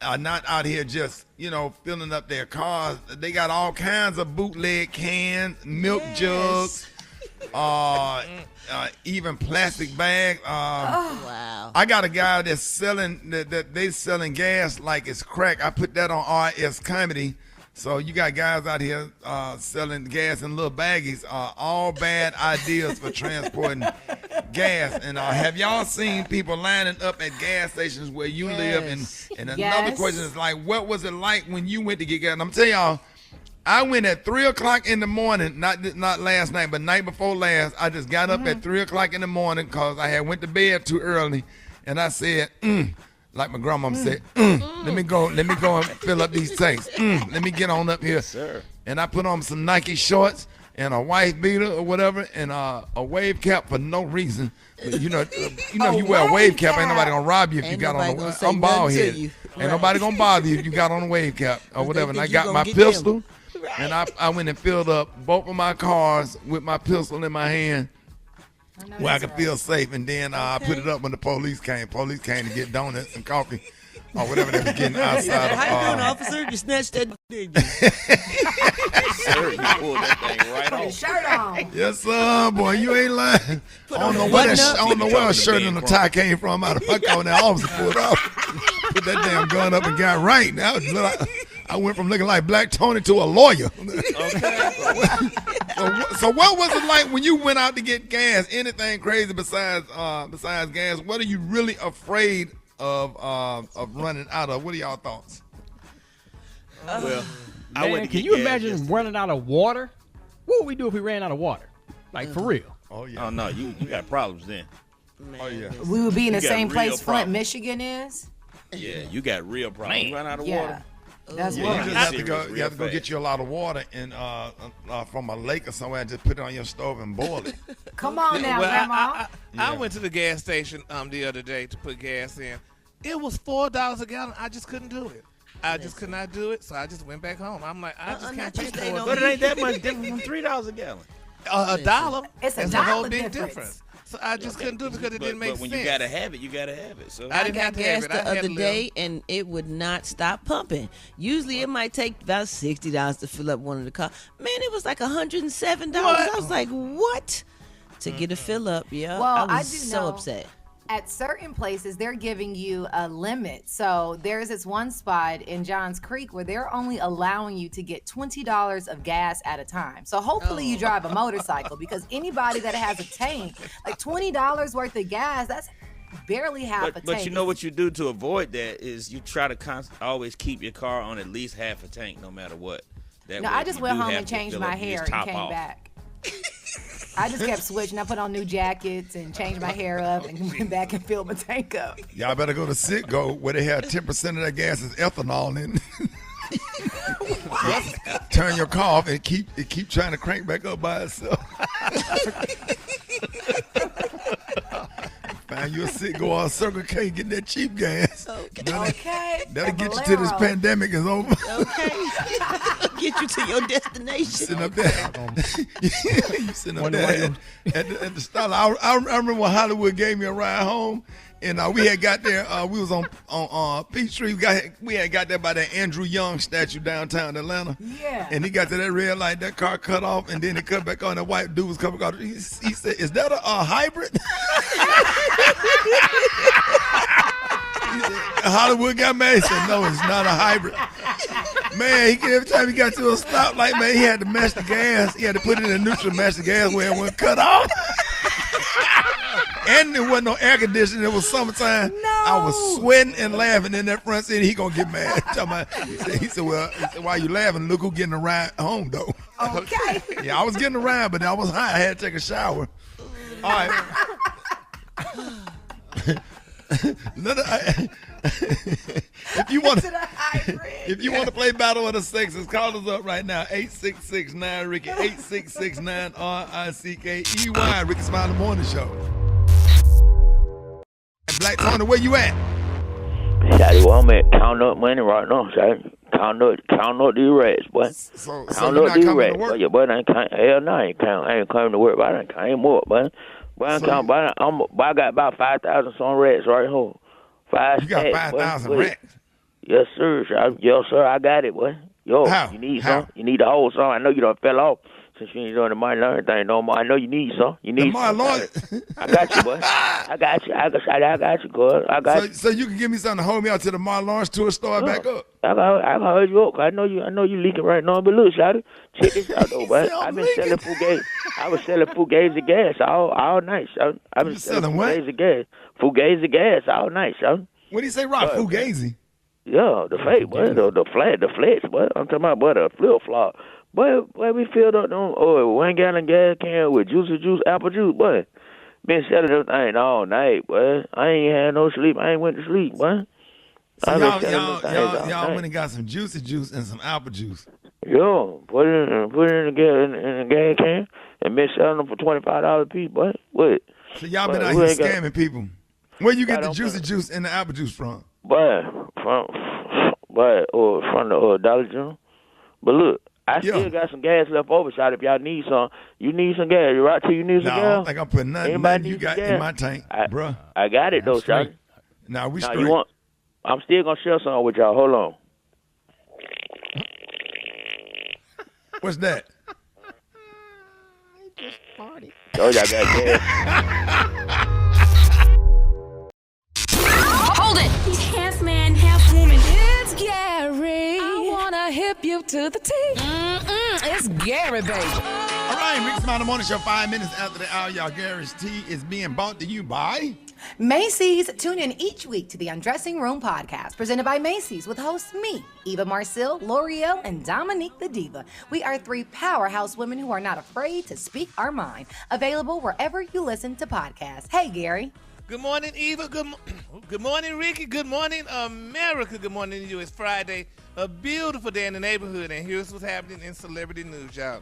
Speaker 1: out here just filling up their cars. They got all kinds of bootleg cans, milk jugs, even plastic bags.
Speaker 8: Wow!
Speaker 1: I got a guy that's selling that they selling gas like it's crack. I put that on RS Comedy. So you got guys out here selling gas in little baggies. All bad ideas for transporting gas. And have y'all seen people lining up at gas stations where you live? And another question is like, what was it like when you went to get gas? And I'm telling y'all, I went at 3 o'clock in the morning, not last night, but night before last. I just got up at 3 o'clock in the morning because I had went to bed too early. And I said, like my grandmama said, let me go and fill up these tanks. Let me get on up here. Yes, sir. And I put on some Nike shorts and a wife beater or whatever and a wave cap for no reason. But you wear a wave cap, ain't nobody gonna rob you if you got on a I'm bald head. Ain't nobody gonna bother you if you got on a wave cap or whatever. And I got my pistol and I went and filled up both of my cars with my pistol in my hand. Where I could feel safe, and then I put it up when the police came. Police came to get donuts and coffee or whatever they was getting outside of.
Speaker 8: How you doing, officer? You snatched that, didn't you?
Speaker 6: Sir, you pulled that thing right off.
Speaker 4: Shirt on.
Speaker 1: Yes, sir, boy. You ain't lying. I don't know where a shirt and a tie came from out of my car when that officer pulled off. Put that damn gun up and got right. Now I went from looking like Black Tony to a lawyer. Okay. So what was it like when you went out to get gas? Anything crazy besides gas? What are you really afraid of running out of? What are y'all thoughts?
Speaker 6: Well,
Speaker 5: Man, can you imagine running out of water? What would we do if we ran out of water? Like, for real?
Speaker 1: Oh, yeah.
Speaker 6: Oh, no, you got problems then.
Speaker 1: Oh, yeah.
Speaker 4: We would be in the
Speaker 6: You got
Speaker 4: same
Speaker 6: real
Speaker 4: place Flint,
Speaker 6: problems.
Speaker 4: Michigan is.
Speaker 6: Yeah, you got real problems. Run out of
Speaker 4: Yeah.
Speaker 6: water.
Speaker 4: That's
Speaker 1: Yeah,
Speaker 4: what
Speaker 1: you just have to go. You have to go
Speaker 6: fast.
Speaker 1: get you a lot of water and from a lake or somewhere, and just put it on your stove and boil it.
Speaker 4: Come on now,
Speaker 7: Well,
Speaker 4: Grandma.
Speaker 7: I went to the gas station the other day to put gas in. It was $4 a gallon. I just couldn't do it. I just could not do it, so I just went back home. I'm like, I just can't pay for it.
Speaker 6: But it ain't that much different from $3 a gallon.
Speaker 7: $1.
Speaker 4: It's a
Speaker 7: That's
Speaker 4: dollar
Speaker 7: whole big
Speaker 4: difference.
Speaker 7: difference. So I just couldn't do it because it didn't make
Speaker 6: But when
Speaker 7: sense.
Speaker 6: you gotta have it, you gotta have it. So
Speaker 7: I didn't
Speaker 8: got
Speaker 7: have to
Speaker 8: gas
Speaker 7: have it.
Speaker 8: the
Speaker 7: I had
Speaker 8: other
Speaker 7: to
Speaker 8: day, and it would not stop pumping. Usually, it might take about $60 to fill up one of the cars. Man, it was like $107. I was like, what? To get a fill up, yeah.
Speaker 4: Well,
Speaker 8: I
Speaker 4: I
Speaker 8: was
Speaker 4: do
Speaker 8: so
Speaker 4: know
Speaker 8: upset.
Speaker 4: At certain places, they're giving you a limit. So there's this one spot in Johns Creek where they're only allowing you to get $20 of gas at a time. So hopefully you drive a motorcycle, because anybody that has a tank, like $20 worth of gas, that's barely half a tank.
Speaker 6: But you know what you do to avoid that is you try to always keep your car on at least half a tank, no matter what. That
Speaker 4: No,
Speaker 6: way
Speaker 4: I
Speaker 6: if
Speaker 4: just
Speaker 6: you
Speaker 4: went
Speaker 6: do
Speaker 4: home
Speaker 6: have
Speaker 4: and
Speaker 6: to
Speaker 4: changed
Speaker 6: fill
Speaker 4: my
Speaker 6: up, you
Speaker 4: hair
Speaker 6: just
Speaker 4: and
Speaker 6: top
Speaker 4: came
Speaker 6: off.
Speaker 4: back. I just kept switching. I put on new jackets and changed my hair up and went back and filled my tank up.
Speaker 1: Y'all better go to Citgo where they have 10% of that gas is ethanol in. Turn your car off and keep trying to crank back up by itself. Find you a Citgo or a Circle K, get that cheap gas.
Speaker 4: Okay.
Speaker 1: That'll get you to this pandemic is over.
Speaker 8: Okay. Get you to your destination.
Speaker 1: Sitting up there. You sitting up there at the stop. I remember when Hollywood gave me a ride home, and we had got there. We was on Peachtree. We had got there by that Andrew Young statue downtown Atlanta.
Speaker 4: Yeah.
Speaker 1: And he got to that red light. That car cut off, and then it cut back on. That white dude was coming out. He said, "Is that a hybrid?" Hollywood got mad. He said, "No, it's not a hybrid." Man, every time he got to a stoplight, man, he had to match the gas. He had to put it in neutral, match the gas where it went cut off. And there wasn't no air conditioning. It was summertime.
Speaker 4: No.
Speaker 1: I was sweating and laughing in that front seat. He gonna get mad. He said, "Well, why you laughing? Look who getting a ride home, though."
Speaker 4: Okay.
Speaker 1: Yeah, I was getting a ride, but I was hot. I had to take a shower. All right. If you want to play Battle of the Sexes, call us up right now. 866-9-RICKY, 866-9-RICKEY. Rickey Smiley Morning Show. Black Tony, where you at?
Speaker 16: Shawty, well, I'm at counting up money right now, shawty. Counting up these rats, boy.
Speaker 1: So
Speaker 16: Counting
Speaker 1: you're
Speaker 16: up
Speaker 1: not
Speaker 16: these
Speaker 1: coming
Speaker 16: rats,
Speaker 1: to work?
Speaker 16: boy. Yeah, boy, hell no, I ain't coming to work, but I done came up, boy. Boy, I got about 5,000 some rats right here.
Speaker 1: You got 5,000 rats?
Speaker 16: Yes, sir. Yes, sir, I got it, boy. Yo,
Speaker 1: How?
Speaker 16: you need
Speaker 1: How?
Speaker 16: some? You need the whole song. I know you done fell off since you ain't doing the money learning thing no more. I know you need some. You need some. I got you, boy. I got you. I got you, girl. I got you.
Speaker 1: So you can give me something to hold me out till the Mar Lawrence tour start back up.
Speaker 16: I can hold you up. I know you leaking right now, but look, shawty, check this out though, boy. I've been selling fugazi. I was selling fugazi gas all night, shawty. I've been selling fugazi gas. Fugazi gas all night, shawty.
Speaker 1: What do you say, Rob? Fugazi?
Speaker 16: Yeah, the fake, boy. The flats, boy. I'm talking about, boy, the flip-flop. Boy, we filled up them 1 gallon gas can with juicy juice, apple juice, boy. Been selling everything all night, boy. I ain't had no sleep. I ain't went to sleep, boy.
Speaker 1: So y'all went and got some juicy juice and some apple juice.
Speaker 16: Yo, put it in the gas can and been selling them for $25 a piece, boy. What?
Speaker 1: So y'all been out here scamming people. Where you get the juicy juice and the apple juice from?
Speaker 16: Boy, from the Dollar General. But look, I still got some gas left over, shot. If y'all need some, you need some gas. You right till you need some gas?
Speaker 1: I don't think I'm putting nothing you got in my tank, bruh.
Speaker 16: I got it, though, shot.
Speaker 1: Now, we straight.
Speaker 16: I'm still going to share some with y'all. Hold on.
Speaker 1: What's that?
Speaker 16: Oh, y'all got gas.
Speaker 10: Hold it! He's half man, half woman. It's Gary. I wanna hip you to the T. It's Gary, baby.
Speaker 1: All right. right, Rickey Smiley Morning Show, 5 minutes after the hour. Y'all, Gary's Tea is being brought to you by
Speaker 4: Macy's. Tune in each week to the Undressing Room podcast, presented by Macy's, with hosts me, Eva Marcille, L'Oreal, and Dominique the Diva. We are 3 powerhouse women who are not afraid to speak our mind. Available wherever you listen to podcasts. Hey, Gary.
Speaker 7: Good morning, Eva. Good morning, Ricky. Good morning, America. Good morning to you. It's Friday, a beautiful day in the neighborhood, and here's what's happening in celebrity news, y'all.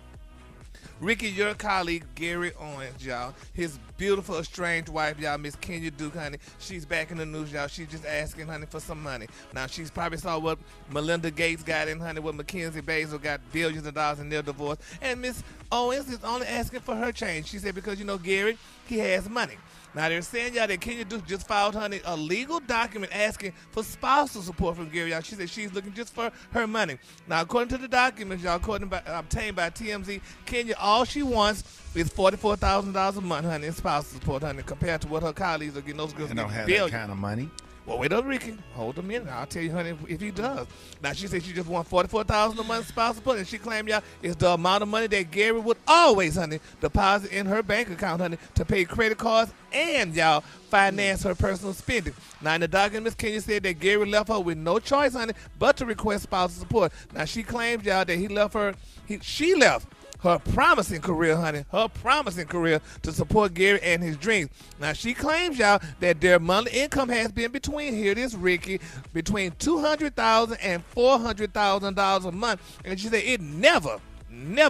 Speaker 7: Ricky, your colleague, Gary Owens, y'all, his beautiful estranged wife, y'all, Miss Kenya Duke, honey, she's back in the news, y'all. She's just asking, honey, for some money. Now, she's probably saw what Melinda Gates got in, honey, what Mackenzie Bezos got billions of dollars in their divorce. And Miss Owens is only asking for her change. She said, because, Gary, he has money. Now, they're saying, y'all, that Kenya Duke just filed, honey, a legal document asking for spousal support from Gary, y'all. She said she's looking just for her money. Now, according to the documents, y'all, obtained by TMZ, Kenya, all she wants is $44,000 a month, honey, in spousal support, honey, compared to what her colleagues are getting. Those girls
Speaker 1: don't have
Speaker 7: billions.
Speaker 1: that kind of money.
Speaker 7: Well, wait up, Ricky. Hold a minute. I'll tell you, honey, if he does. Now, she said she just wants $44,000 a month spousal support, and she claimed, y'all, it's the amount of money that Gary would always, honey, deposit in her bank account, honey, to pay credit cards and, y'all, finance her personal spending. Now, in the documents, Kenya said that Gary left her with no choice, honey, but to request spousal support. Now, she claims, y'all, that she left her promising career, honey, to support Gary and his dreams. Now, she claims, y'all, that their monthly income has been between $200,000 and $400,000 a month. And she said it never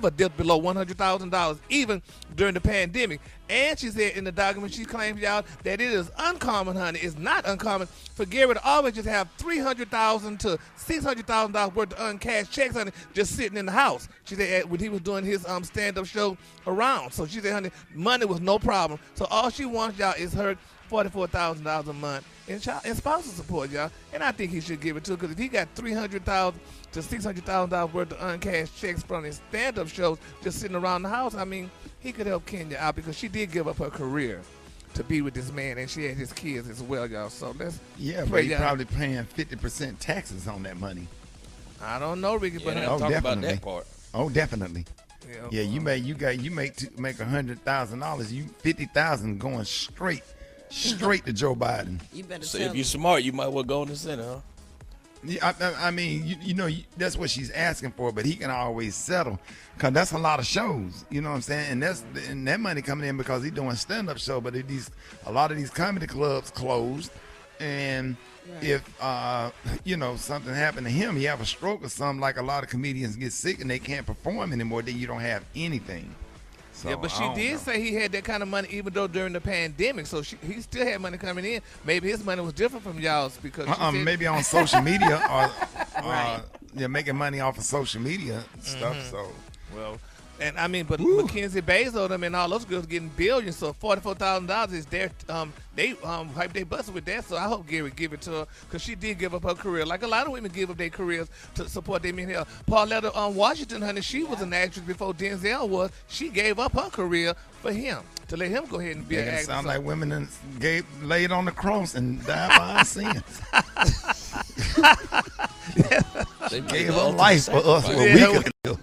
Speaker 7: dipped below $100,000, even during the pandemic. And she said in the document, she claims, y'all, that it is uncommon, honey. It's not uncommon for Gary to always just have $300,000 to $600,000 worth of uncashed checks, honey, just sitting in the house. She said when he was doing his stand-up show around. So she said, honey, money was no problem. So all she wants, y'all, is her $44,000 a month in spousal support, y'all. And I think he should give it to her, because if he got $300,000 to $600,000 worth of uncashed checks from his stand-up shows just sitting around the house, I mean, he could help Kenya out, because she did give up her career to be with this man, and she had his kids as well, y'all. So let's
Speaker 1: but he's probably paying 50% taxes on that money.
Speaker 7: I don't know, Ricky, but
Speaker 6: talk about that part.
Speaker 1: Oh, definitely. Yeah, you make $100,000, you $50,000 going straight to Joe Biden.
Speaker 8: You better.
Speaker 6: So if you're smart, you might well go in the Senate, huh?
Speaker 1: Yeah, I mean, that's what she's asking for, but he can always settle, because that's a lot of shows. You know what I'm saying? And that money coming in because he's doing stand-up show, but a lot of these comedy clubs closed, and if something happened to him, he have a stroke or something, like a lot of comedians get sick and they can't perform anymore, then you don't have anything. So,
Speaker 7: yeah, but she did say he had that kind of money even though during the pandemic. So he still had money coming in. Maybe his money was different from y'all's, because
Speaker 1: maybe on social media or making money off of social media stuff. So
Speaker 7: and I mean, but Mackenzie Bezos them and all those girls getting billions. So $44,000 is their they hype they busted with that. So I hope Gary give it to her, because she did give up her career, like a lot of women give up their careers to support their men here. Pauletta Washington, honey, she was an actress before Denzel was. She gave up her career for him, to let him go ahead and be an actor.
Speaker 1: Sound like women that laid on the cross and died for our sins. They gave her life for us so we could live.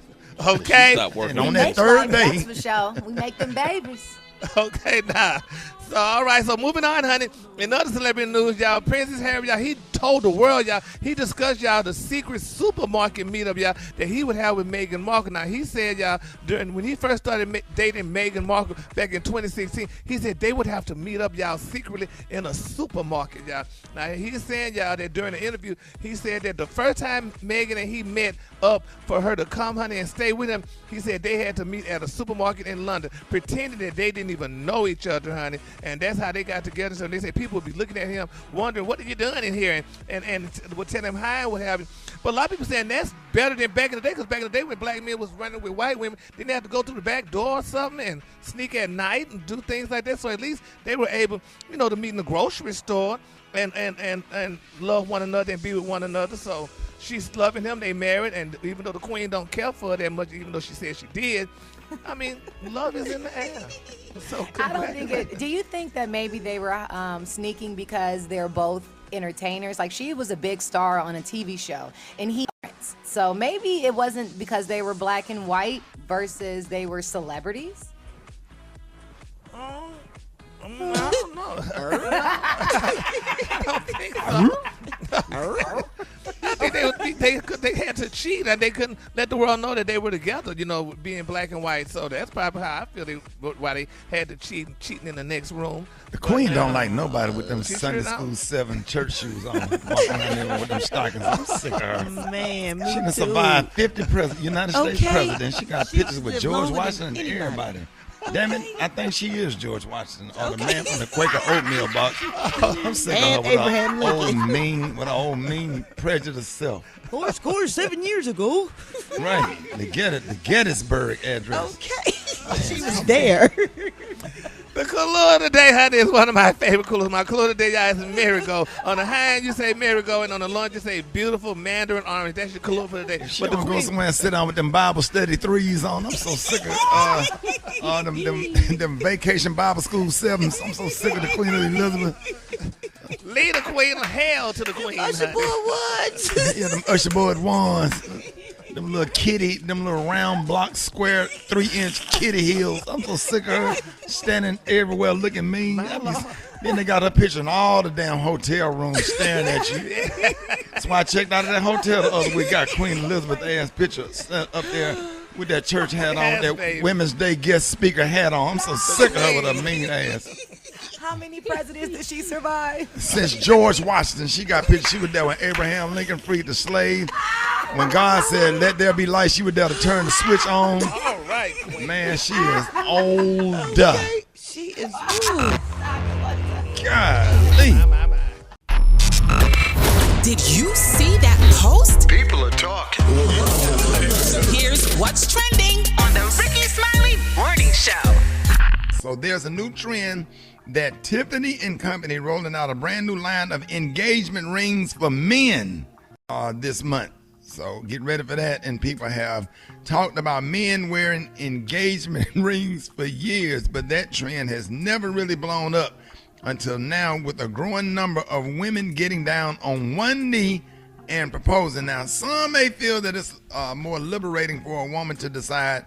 Speaker 7: Okay.
Speaker 1: And on that third day.
Speaker 4: That's for sure. We make them babies.
Speaker 7: Okay, now. So, all right, so moving on, honey. In other celebrity news, y'all, Princess Harry, y'all, he told the world, y'all, he discussed, y'all, the secret supermarket meetup, y'all, that he would have with Meghan Markle. Now, he said, y'all, when he first started dating Meghan Markle back in 2016, he said they would have to meet up, y'all, secretly in a supermarket, y'all. Now, he's saying, y'all, that during the interview, he said that the first time Meghan and he met up for her to come, honey, and stay with him, he said they had to meet at a supermarket in London, pretending that they didn't even know each other, honey. And that's how they got together. So they said people would be looking at him, wondering, what are you doing in here? And would tell him hi and what have you. But a lot of people saying that's better than back in the day, because back in the day when black men was running with white women, they didn't have to go through the back door or something and sneak at night and do things like that. So at least they were able, to meet in the grocery store and love one another and be with one another. So she's loving him. They married, and even though the queen don't care for her that much, even though she said she did, I mean, love is in the air. So
Speaker 4: I don't think it. Do you think that maybe they were sneaking because they're both entertainers? Like, she was a big star on a TV show, and he. So maybe it wasn't because they were black and white versus they were celebrities?
Speaker 7: I don't know. I don't think so. I think they had to cheat, and they couldn't let the world know that they were together. Being black and white. So that's probably how I feel why they had to cheating in the next room.
Speaker 1: The Queen don't like nobody with them Sunday School 7 church shoes on, walking around there with them stockings. I'm sick of her.
Speaker 8: Man,
Speaker 1: She done survived 50 United States presidents. She got pictures with George Washington and everybody. Damn it, I think she is George Washington, or the man from the Quaker oatmeal box. I'm sick of her with her old mean prejudiced self.
Speaker 8: Scored 7 years ago.
Speaker 1: Right, the Gettysburg address.
Speaker 8: Okay, she was there.
Speaker 7: The color of the day, honey, is one of my favorite colors. My color of the day, y'all, is marigold. On the high end, you say marigold, and on the low end, you say beautiful mandarin orange. That's your color for the day.
Speaker 1: She don't go somewhere and sit down with them Bible study 3s on. I'm so sick of them vacation Bible school 7s. I'm so sick of the Queen of Elizabeth.
Speaker 7: Lead the Queen of hell to the Queen.
Speaker 8: Usher boy what?
Speaker 1: Yeah, them Usher boy wands. Them little round block square 3-inch kitty heels. I'm so sick of her standing everywhere looking mean. Then they got her picture in all the damn hotel rooms staring at you. That's why I checked out of that hotel the other week. Got Queen Elizabeth ass picture up there with that church hat on, that Women's Day guest speaker hat on. I'm so sick of her with her mean ass.
Speaker 4: How many presidents did she survive?
Speaker 1: Since George Washington, she got pictures. She was there when Abraham Lincoln freed the slave. When God said, "Let there be light," she was there to turn the switch on.
Speaker 7: All right, Queen.
Speaker 1: Man, she is old.
Speaker 8: Okay. She is rude.
Speaker 1: Golly.
Speaker 3: Did you see that post?
Speaker 17: People are talking.
Speaker 3: Here's what's trending on the Rickey Smiley Morning Show.
Speaker 1: So there's a new trend that Tiffany & Company rolling out a brand new line of engagement rings for men this month. So get ready for that. And people have talked about men wearing engagement rings for years, but that trend has never really blown up until now, with a growing number of women getting down on one knee and proposing. Now, some may feel that it's more liberating for a woman to decide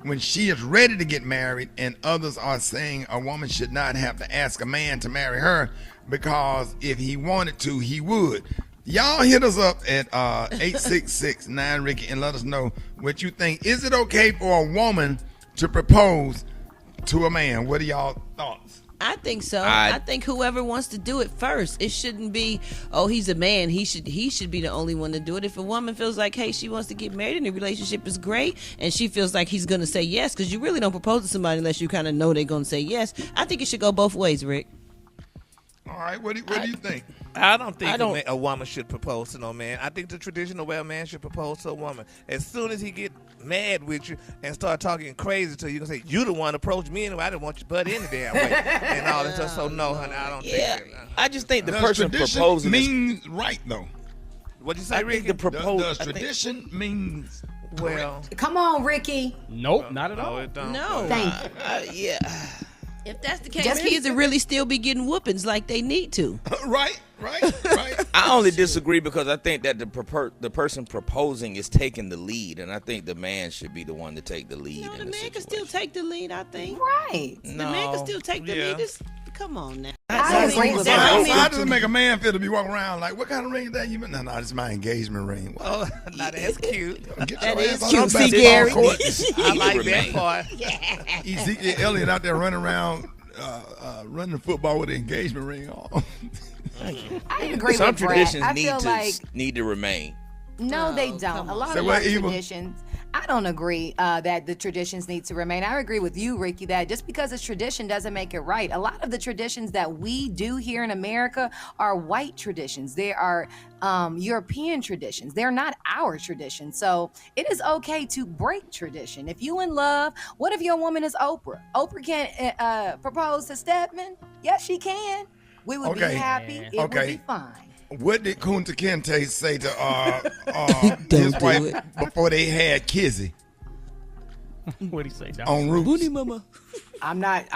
Speaker 1: when she is ready to get married, and others are saying a woman should not have to ask a man to marry her, because if he wanted to, he would. Y'all hit us up at 866-9-RICKY and let us know what you think. Is it okay for a woman to propose to a man? What are y'all thoughts?
Speaker 8: I think so. I think whoever wants to do it first. It shouldn't be, oh, he's a man, he should be the only one to do it. If a woman feels like, hey, she wants to get married and the relationship is great, and she feels like he's going to say yes, because you really don't propose to somebody unless you kind of know they're going to say yes. I think it should go both ways, Rick.
Speaker 1: All right, what do you think?
Speaker 7: I don't think a woman should propose to no man. I think the traditional way a man should propose to a woman. As soon as he get mad with you and start talking crazy to you, you can say, you the one approached me anyway. I didn't want you butt any damn way. And all that stuff. So no, honey, I don't think that.
Speaker 6: I just think the
Speaker 1: Does
Speaker 6: person
Speaker 1: tradition
Speaker 6: proposing
Speaker 1: means right, though?
Speaker 7: What'd you say,
Speaker 6: I
Speaker 7: Ricky?
Speaker 6: think the
Speaker 1: Does tradition means
Speaker 7: well,
Speaker 4: Come on, Ricky.
Speaker 5: Nope, not at all.
Speaker 7: it don't.
Speaker 8: No.
Speaker 4: Thank you.
Speaker 8: Yeah. If that's the case, kids will really still be getting whoopings like they need to.
Speaker 1: right.
Speaker 6: I only disagree because I think that the person proposing is taking the lead, and I think the man should be the one to take the lead.
Speaker 8: No, the man can still take the lead, I think.
Speaker 4: Right.
Speaker 8: The man can still take the lead. Come on now.
Speaker 4: I agree with
Speaker 1: How
Speaker 4: that.
Speaker 1: does it make a man feel to be walking around like, what kind of ring is that? No, this is my engagement ring.
Speaker 7: Oh, now that's cute.
Speaker 8: That is cute. See, Gary.
Speaker 7: I like that part.
Speaker 1: Ezekiel Elliott out there running around, running the football with an engagement ring on.
Speaker 4: I agree
Speaker 6: Some
Speaker 4: with Brad.
Speaker 6: traditions
Speaker 4: I feel like
Speaker 6: need to remain.
Speaker 4: no, they don't. A lot of our traditions. I don't agree that the traditions need to remain. I agree with you, Ricky, that just because it's tradition doesn't make it right. A lot of the traditions that we do here in America are white traditions. They are European traditions. They're not our traditions. So it is okay to break tradition. If you in love, what if your woman is Oprah? Oprah can't propose to Stedman? Yes, she can. We would be happy. It would be fine.
Speaker 1: What did Kunta Kinte say to his wife before they had Kizzy?
Speaker 5: What'd he say, John?
Speaker 1: On Roots.
Speaker 8: Booty mama.
Speaker 4: I'm not,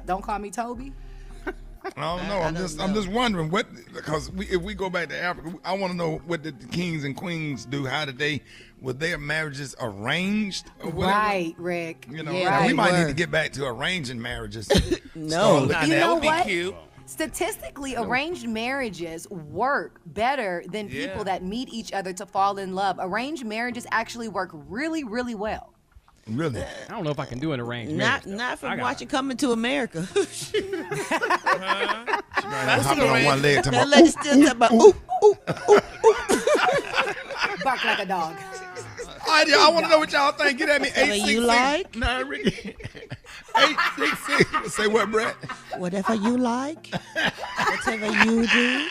Speaker 4: don't call me Toby.
Speaker 1: I don't know. I'm just wondering what, because if we go back to Africa, I want to know what did the kings and queens do? How did were their marriages arranged? Or whatever?
Speaker 4: Right, Rick.
Speaker 1: You know,
Speaker 4: Yeah,
Speaker 1: we might need to get back to arranging marriages.
Speaker 8: No,
Speaker 4: You know what?
Speaker 7: Cute.
Speaker 4: Statistically, arranged marriages work better than people that meet each other to fall in love. Arranged marriages actually work really, really well.
Speaker 1: Really?
Speaker 5: I don't know if I can do an arranged marriage.
Speaker 8: Not from watching Coming to America.
Speaker 1: Hopping on one leg to
Speaker 8: That lady still talking about
Speaker 4: Bark like a dog.
Speaker 1: All right, I want to know what y'all think. Get at me.
Speaker 8: Whatever you like.
Speaker 1: Nah, Ricky. 866. Say what, Brett?
Speaker 8: Whatever you like. Whatever you do.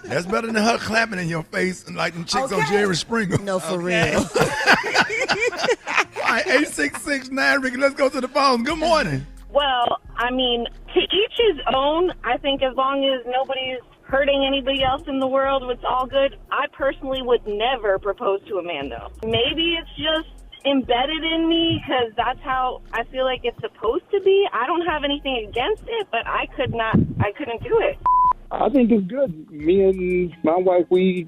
Speaker 1: That's better than her clapping in your face and like them chicks on Jerry Springer.
Speaker 8: No, for real.
Speaker 1: All right, 866-9, Ricky. Let's go to the phone. Good morning.
Speaker 15: Well, I mean, to each his own. I think as long as nobody's hurting anybody else in the world, it's all good. I personally would never propose to a man, though. Maybe it's just embedded in me because that's how I feel like it's supposed to be. I don't have anything against it, but I couldn't do it.
Speaker 2: I think it's good. Me and my wife, we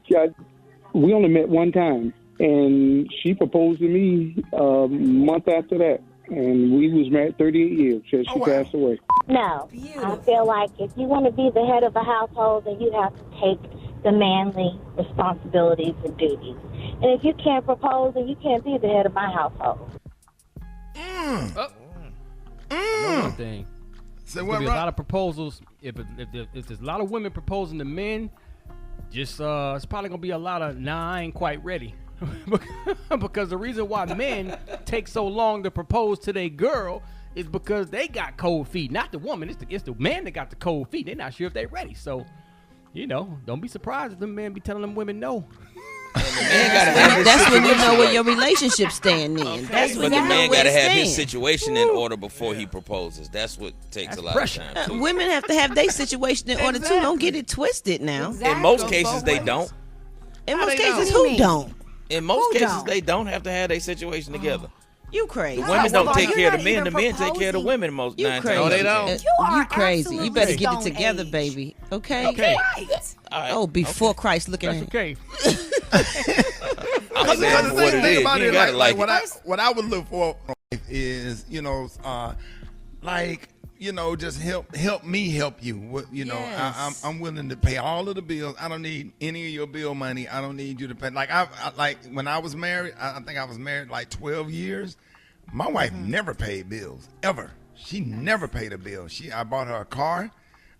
Speaker 2: only met one time, and she proposed to me a month after that, and we was married 38 years till she passed away.
Speaker 17: No, I feel like if you want to be the head of a household, then you have to take the manly responsibilities and duties. And if you can't propose, then you can't be the head of my household.
Speaker 5: One thing.
Speaker 1: So
Speaker 5: There's
Speaker 1: what,
Speaker 5: gonna be a lot of proposals. If there's a lot of women proposing to men, just it's probably gonna be a lot of I ain't quite ready. Because the reason why men take so long to propose to their girl is because they got cold feet. Not the woman. It's the man that got the cold feet. They're not sure if they're ready. So, don't be surprised if the men be telling them women no.
Speaker 8: That's when you know where your relationship stand in.
Speaker 6: Okay.
Speaker 8: That's when
Speaker 6: But the
Speaker 8: you
Speaker 6: man
Speaker 8: know where
Speaker 6: got to
Speaker 8: it
Speaker 6: have his
Speaker 8: stand.
Speaker 6: situation in order before he proposes. That's what takes a lot of time. too.
Speaker 8: Women have to have their situation in order too. Don't get it twisted now.
Speaker 6: In most cases, they don't.
Speaker 8: In most cases, who don't?
Speaker 6: In most
Speaker 8: Who
Speaker 6: cases,
Speaker 8: don't?
Speaker 6: they don't have to have their situation together.
Speaker 8: You crazy.
Speaker 6: The women don't take care of the men. The men take care of the women most
Speaker 8: You
Speaker 6: nine
Speaker 8: crazy.
Speaker 6: times.
Speaker 8: No, they
Speaker 6: don't.
Speaker 8: You crazy. You better get it together, baby. Okay?
Speaker 6: Okay.
Speaker 8: Oh, before Christ looking at
Speaker 5: okay.
Speaker 1: Because the thing about it, like what I would look for is, just help me help you. I'm willing to pay all of the bills. I don't need any of your bill money. I don't need you to pay. Like when I was married, I think I was married like 12 years. My wife never paid bills ever. She never paid a bill. I bought her a car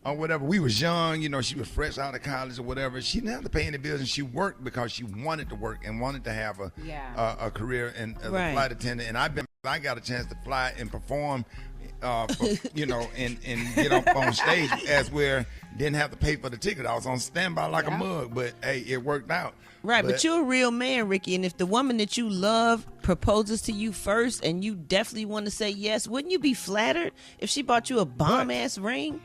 Speaker 1: or whatever. We was young, she was fresh out of college or whatever. She didn't have to pay any bills, and she worked because she wanted to work and wanted to have a career as a flight attendant. And I got a chance to fly and perform, and get up on stage as where didn't have to pay for the ticket. I was on standby like a mug, but hey, it worked out.
Speaker 8: Right, but you're a real man, Ricky, and if the woman that you love proposes to you first and you definitely want to say yes, wouldn't you be flattered if she bought you a bomb-ass ring?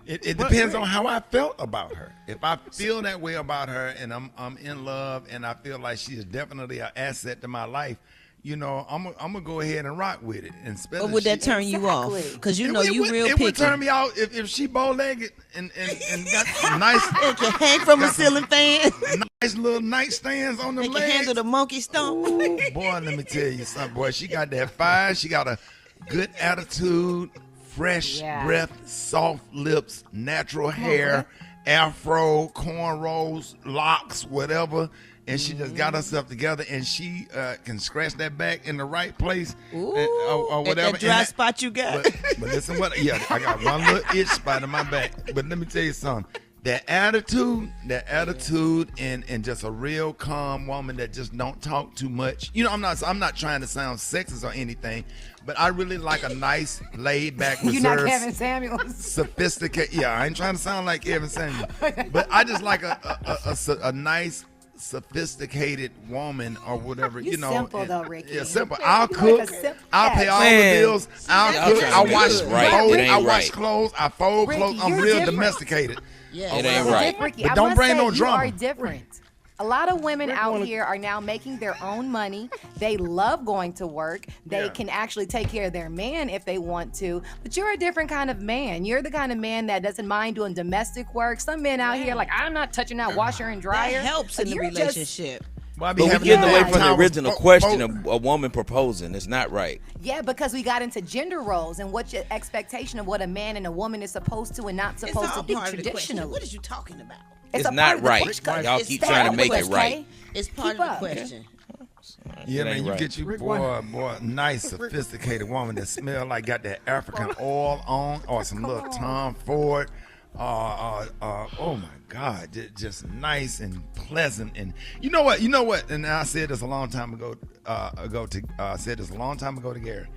Speaker 1: It depends on how I felt about her. If I feel that way about her and I'm in love and I feel like she is definitely an asset to my life, I'm gonna go ahead and rock with it. And
Speaker 8: or would that turn you off? Because you real picky.
Speaker 1: It would turn me out if she bow-legged and got some nice.
Speaker 8: It can hang from a ceiling fan.
Speaker 1: Nice little nightstands on the legs.
Speaker 8: It can handle the monkey stomp.
Speaker 1: Ooh, boy, let me tell you something, boy. She got that fire. She got a good attitude. Fresh breath, soft lips, natural hair, afro, cornrows, locks, whatever. And she just got herself together, and she can scratch that back in the right place or whatever.
Speaker 8: At that dry spot you got.
Speaker 1: But listen, I got one little itch spot in my back. But let me tell you something. That attitude, and just a real calm woman that just don't talk too much. I'm not trying to sound sexist or anything, but I really like a nice, laid back, reserved,
Speaker 4: You're not Kevin Samuels.
Speaker 1: Sophisticated. Yeah, I ain't trying to sound like Kevin Samuels, but I just like a nice, sophisticated woman or whatever.
Speaker 4: Simple though, Ricky.
Speaker 1: Yeah, simple. I'll cook. I'll pay all the bills. I'll cook. I wash clothes. I wash clothes. I fold clothes. I'm real domesticated.
Speaker 6: Yeah, it ain't right.
Speaker 4: Ricky,
Speaker 1: but
Speaker 4: I
Speaker 1: don't
Speaker 4: must
Speaker 1: bring
Speaker 4: say
Speaker 1: no
Speaker 4: you
Speaker 1: drama.
Speaker 4: are different. A lot of women out here are now making their own money. They love going to work. They can actually take care of their man if they want to. But you're a different kind of man. You're the kind of man that doesn't mind doing domestic work. Some men out here like, I'm not touching that washer and dryer.
Speaker 8: That helps in the relationship.
Speaker 6: But we're getting away from the original question of a woman proposing. It's not right.
Speaker 4: Yeah, because we got into gender roles and what's your expectation of what a man and a woman is supposed to and not supposed to do traditionally.
Speaker 8: What is you talking about?
Speaker 6: It's not right. Y'all keep trying to make it right.
Speaker 8: It's part of the question.
Speaker 1: Yeah, man, you get you boy, nice, sophisticated woman that smell like got that African oil on, or some little Tom Ford. Oh my God, just nice and pleasant. And you know what? And I said this a long time ago. To Gary.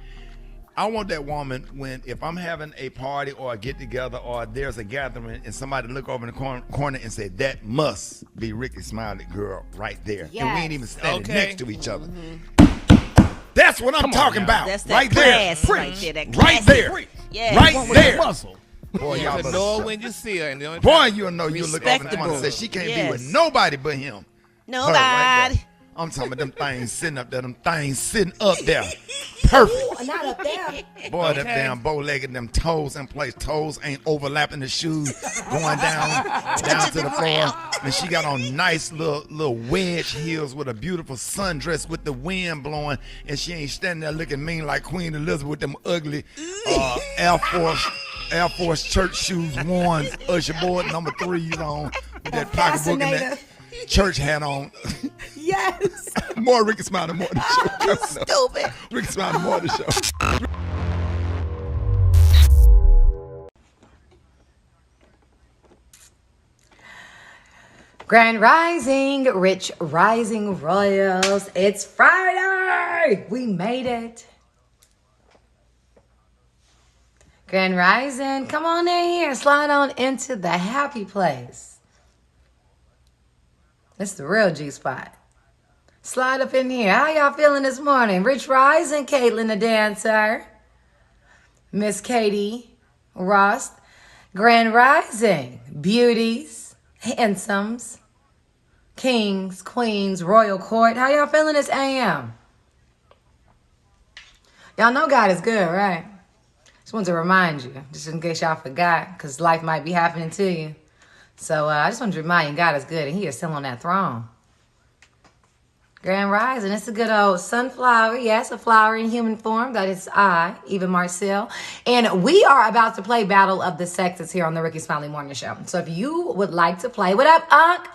Speaker 1: I want that woman if I'm having a party or a get together or there's a gathering and somebody look over in the corner and say, that must be Rickey Smiley girl right there.
Speaker 4: Yes.
Speaker 1: And we ain't even standing next to each other. That's what I'm talking about.
Speaker 8: That's that
Speaker 1: right
Speaker 8: class
Speaker 1: there.
Speaker 8: right there. That
Speaker 1: Right there.
Speaker 8: Yeah.
Speaker 1: Right there.
Speaker 5: Muscle.
Speaker 1: Boy,
Speaker 7: you
Speaker 1: y'all
Speaker 7: know when you see her. And
Speaker 1: boy, you'll know. You'll look over in the corner and say, she can't be with nobody but him.
Speaker 8: Nobody.
Speaker 1: Right, I'm talking about them things sitting up there. Perfect.
Speaker 4: Ooh, not up there.
Speaker 1: Boy, that damn bow-legged, them toes in place. Toes ain't overlapping the shoes, going down to the floor. And she got on nice little wedge heels with a beautiful sundress with the wind blowing. And she ain't standing there looking mean like Queen Elizabeth with them ugly Air Force church shoes, ones, Usher board number 3s on, with that pocketbook and that church hat on.
Speaker 4: Yes.
Speaker 1: More Rickey Smiley Morning Show.
Speaker 8: Stupid.
Speaker 1: Rickey Smiley Morning Show.
Speaker 4: Grand Rising, Rich Rising Royals. It's Friday. We made it. Grand Rising, come on in here. Slide on into the happy place. This is the real G-spot. Slide up in here. How y'all feeling this morning? Rich Rising, Caitlin the dancer. Miss Katie Ross. Grand Rising, beauties, handsomes, kings, queens, royal court. How y'all feeling this AM? Y'all know God is good, right? Just wanted to remind you, just in case y'all forgot, because life might be happening to you. So I just wanted to remind you, God is good, and He is still on that throne. Grand Rising, it's a good old sunflower. Yes, a flower in human form. That is I, Eva Marcel. And we are about to play Battle of the Sexes here on the Rickey Smiley Morning Show. So if you would like to play, what up, Unc?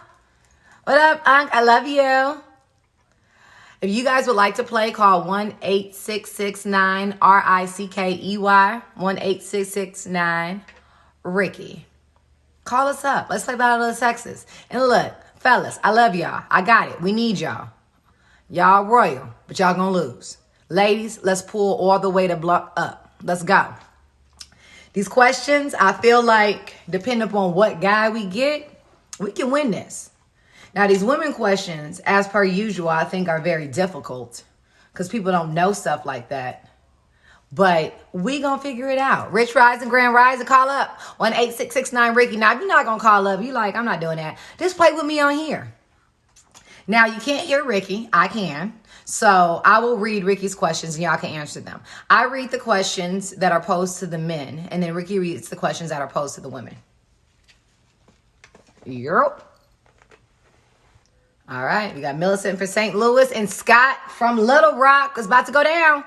Speaker 4: What up, Unc? I love you. If you guys would like to play, call 1-866-9-RICKEY, 1-866-9-RICKY. Call us up. Let's play Battle of the Sexes. And look, fellas, I love y'all. I got it. We need y'all. Y'all royal, but y'all gonna lose. Ladies, let's pull all the way to block up. Let's go. These questions, I feel like, depending upon what guy we get, we can win this. Now, these women questions, as per usual, I think are very difficult because people don't know stuff like that. But we gonna figure it out. Rich Rising, Grand Rising, call up 1-866-9-RICKY. Now, if you're not gonna call up, you like, I'm not doing that. Just play with me on here. Now, you can't hear Rickey. I can. So I will read Ricky's questions and y'all can answer them. I read the questions that are posed to the men, and then Rickey reads the questions that are posed to the women. Yep. All right, we got Millicent from St. Louis and Scott from Little Rock is about to go down.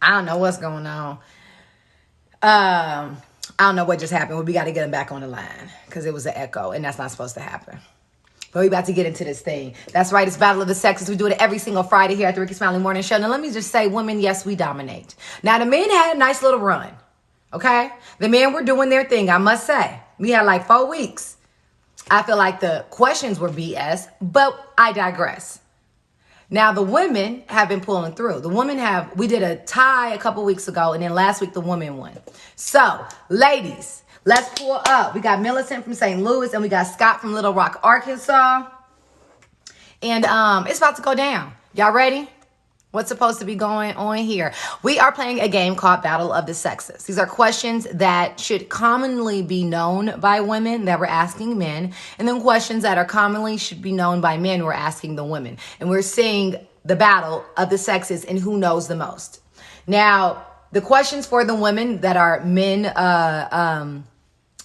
Speaker 4: I don't know what's going on. I don't know what just happened, but we got to get him back on the line because it was an echo, and that's not supposed to happen. But we about to get into this thing. That's right, it's Battle of the Sexes. We do it every single Friday here at the Rickey Smiley Morning Show. Now, let me just say, women, yes, we dominate. Now, the men had a nice little run, okay? The men were doing their thing, I must say. We had like 4 weeks. I feel like the questions were BS, but I digress. Now, the women have been pulling through. We did a tie a couple weeks ago, and then last week the women won. So, ladies, let's pull up. We got Millicent from St. Louis, and we got Scott from Little Rock, Arkansas. And it's about to go down. Y'all ready? What's supposed to be going on here? We are playing a game called Battle of the Sexes. These are questions that should commonly be known by women that we're asking men, and then questions that are commonly should be known by men we're asking the women. And we're seeing the battle of the sexes and who knows the most. Now, the questions for the women that are men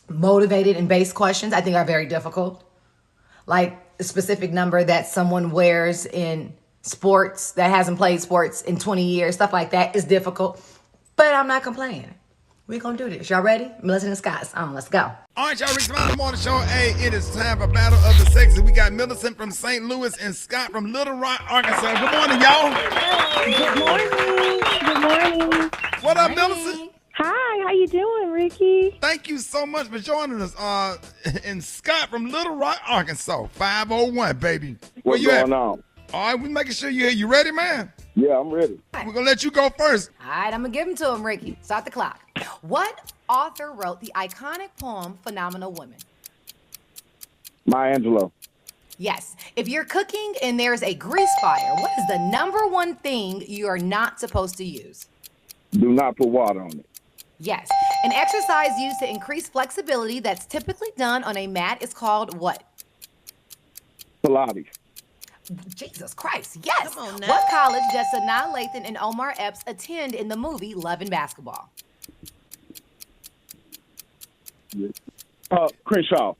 Speaker 4: motivated and based questions, I think are very difficult. Like a specific number that someone wears in sports that hasn't played sports in 20 years, stuff like that is difficult, but I'm not complaining. We're going to do this. Y'all ready? Melissa and Scott's on. Let's go.
Speaker 1: All right, y'all, Rickey Smiley Morning Show. Hey, it is time for Battle of the Sexes. We got Millicent from St. Louis and Scott from Little Rock, Arkansas. Good morning, y'all.
Speaker 15: Good morning. Good morning.
Speaker 1: What up, Millicent?
Speaker 15: Hi, how you doing, Ricky?
Speaker 1: Thank you so much for joining us. And Scott from Little Rock, Arkansas, 501, baby.
Speaker 11: What's going on?
Speaker 1: All right, we're making sure you're here. You ready, man?
Speaker 11: Yeah, I'm ready.
Speaker 1: We're going to let you go first.
Speaker 4: All right, I'm going to give them to him, Ricky. Start the clock. What author wrote the iconic poem, Phenomenal Women?
Speaker 11: Maya Angelou.
Speaker 4: Yes. If you're cooking and there's a grease fire, what is the number one thing you are not supposed to use?
Speaker 11: Do not put water on it.
Speaker 4: Yes. An exercise used to increase flexibility that's typically done on a mat is called what?
Speaker 11: Pilates.
Speaker 4: Jesus Christ, yes.
Speaker 8: Come on now.
Speaker 4: What college does Sanaa Lathan and Omar Epps attend in the movie Love and Basketball?
Speaker 11: Crenshaw.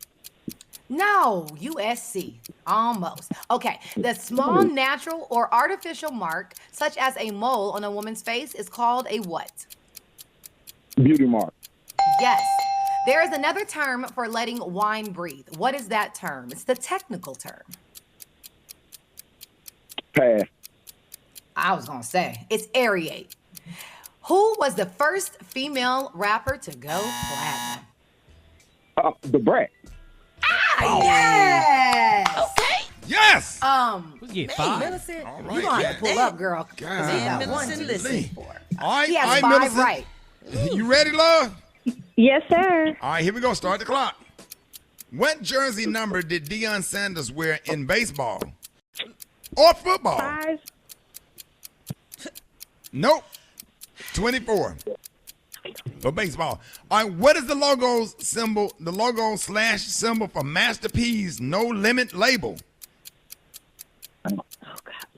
Speaker 4: No, USC. Almost. Okay. The small natural or artificial mark, such as a mole on a woman's face, is called a what?
Speaker 11: Beauty mark.
Speaker 4: Yes. There is another term for letting wine breathe. What is that term? It's the technical term.
Speaker 11: Pass.
Speaker 4: I was going to say, it's aerate. Who was the first female rapper to go platinum?
Speaker 11: The Brat.
Speaker 4: Yes.
Speaker 8: Okay.
Speaker 1: Yes.
Speaker 5: Let's get five.
Speaker 4: Millicent,
Speaker 1: All
Speaker 4: you
Speaker 1: right,
Speaker 4: gonna have to pull
Speaker 1: yeah.
Speaker 4: up, girl. 'Cause
Speaker 1: God.
Speaker 4: he got
Speaker 8: Man,
Speaker 4: one,
Speaker 8: Millicent,
Speaker 4: two,
Speaker 8: listen.
Speaker 4: three, four.
Speaker 1: All right,
Speaker 4: He
Speaker 1: all
Speaker 4: has
Speaker 1: right,
Speaker 4: 5
Speaker 1: Millicent.
Speaker 4: right.
Speaker 1: You ready, love?
Speaker 15: Yes, sir.
Speaker 1: All right, here we go. Start the clock. What jersey number did Deion Sanders wear in baseball or football?
Speaker 15: 5.
Speaker 1: Nope. 24 for baseball. All right, what is the logo symbol / for Master P's No Limit label?
Speaker 15: Oh,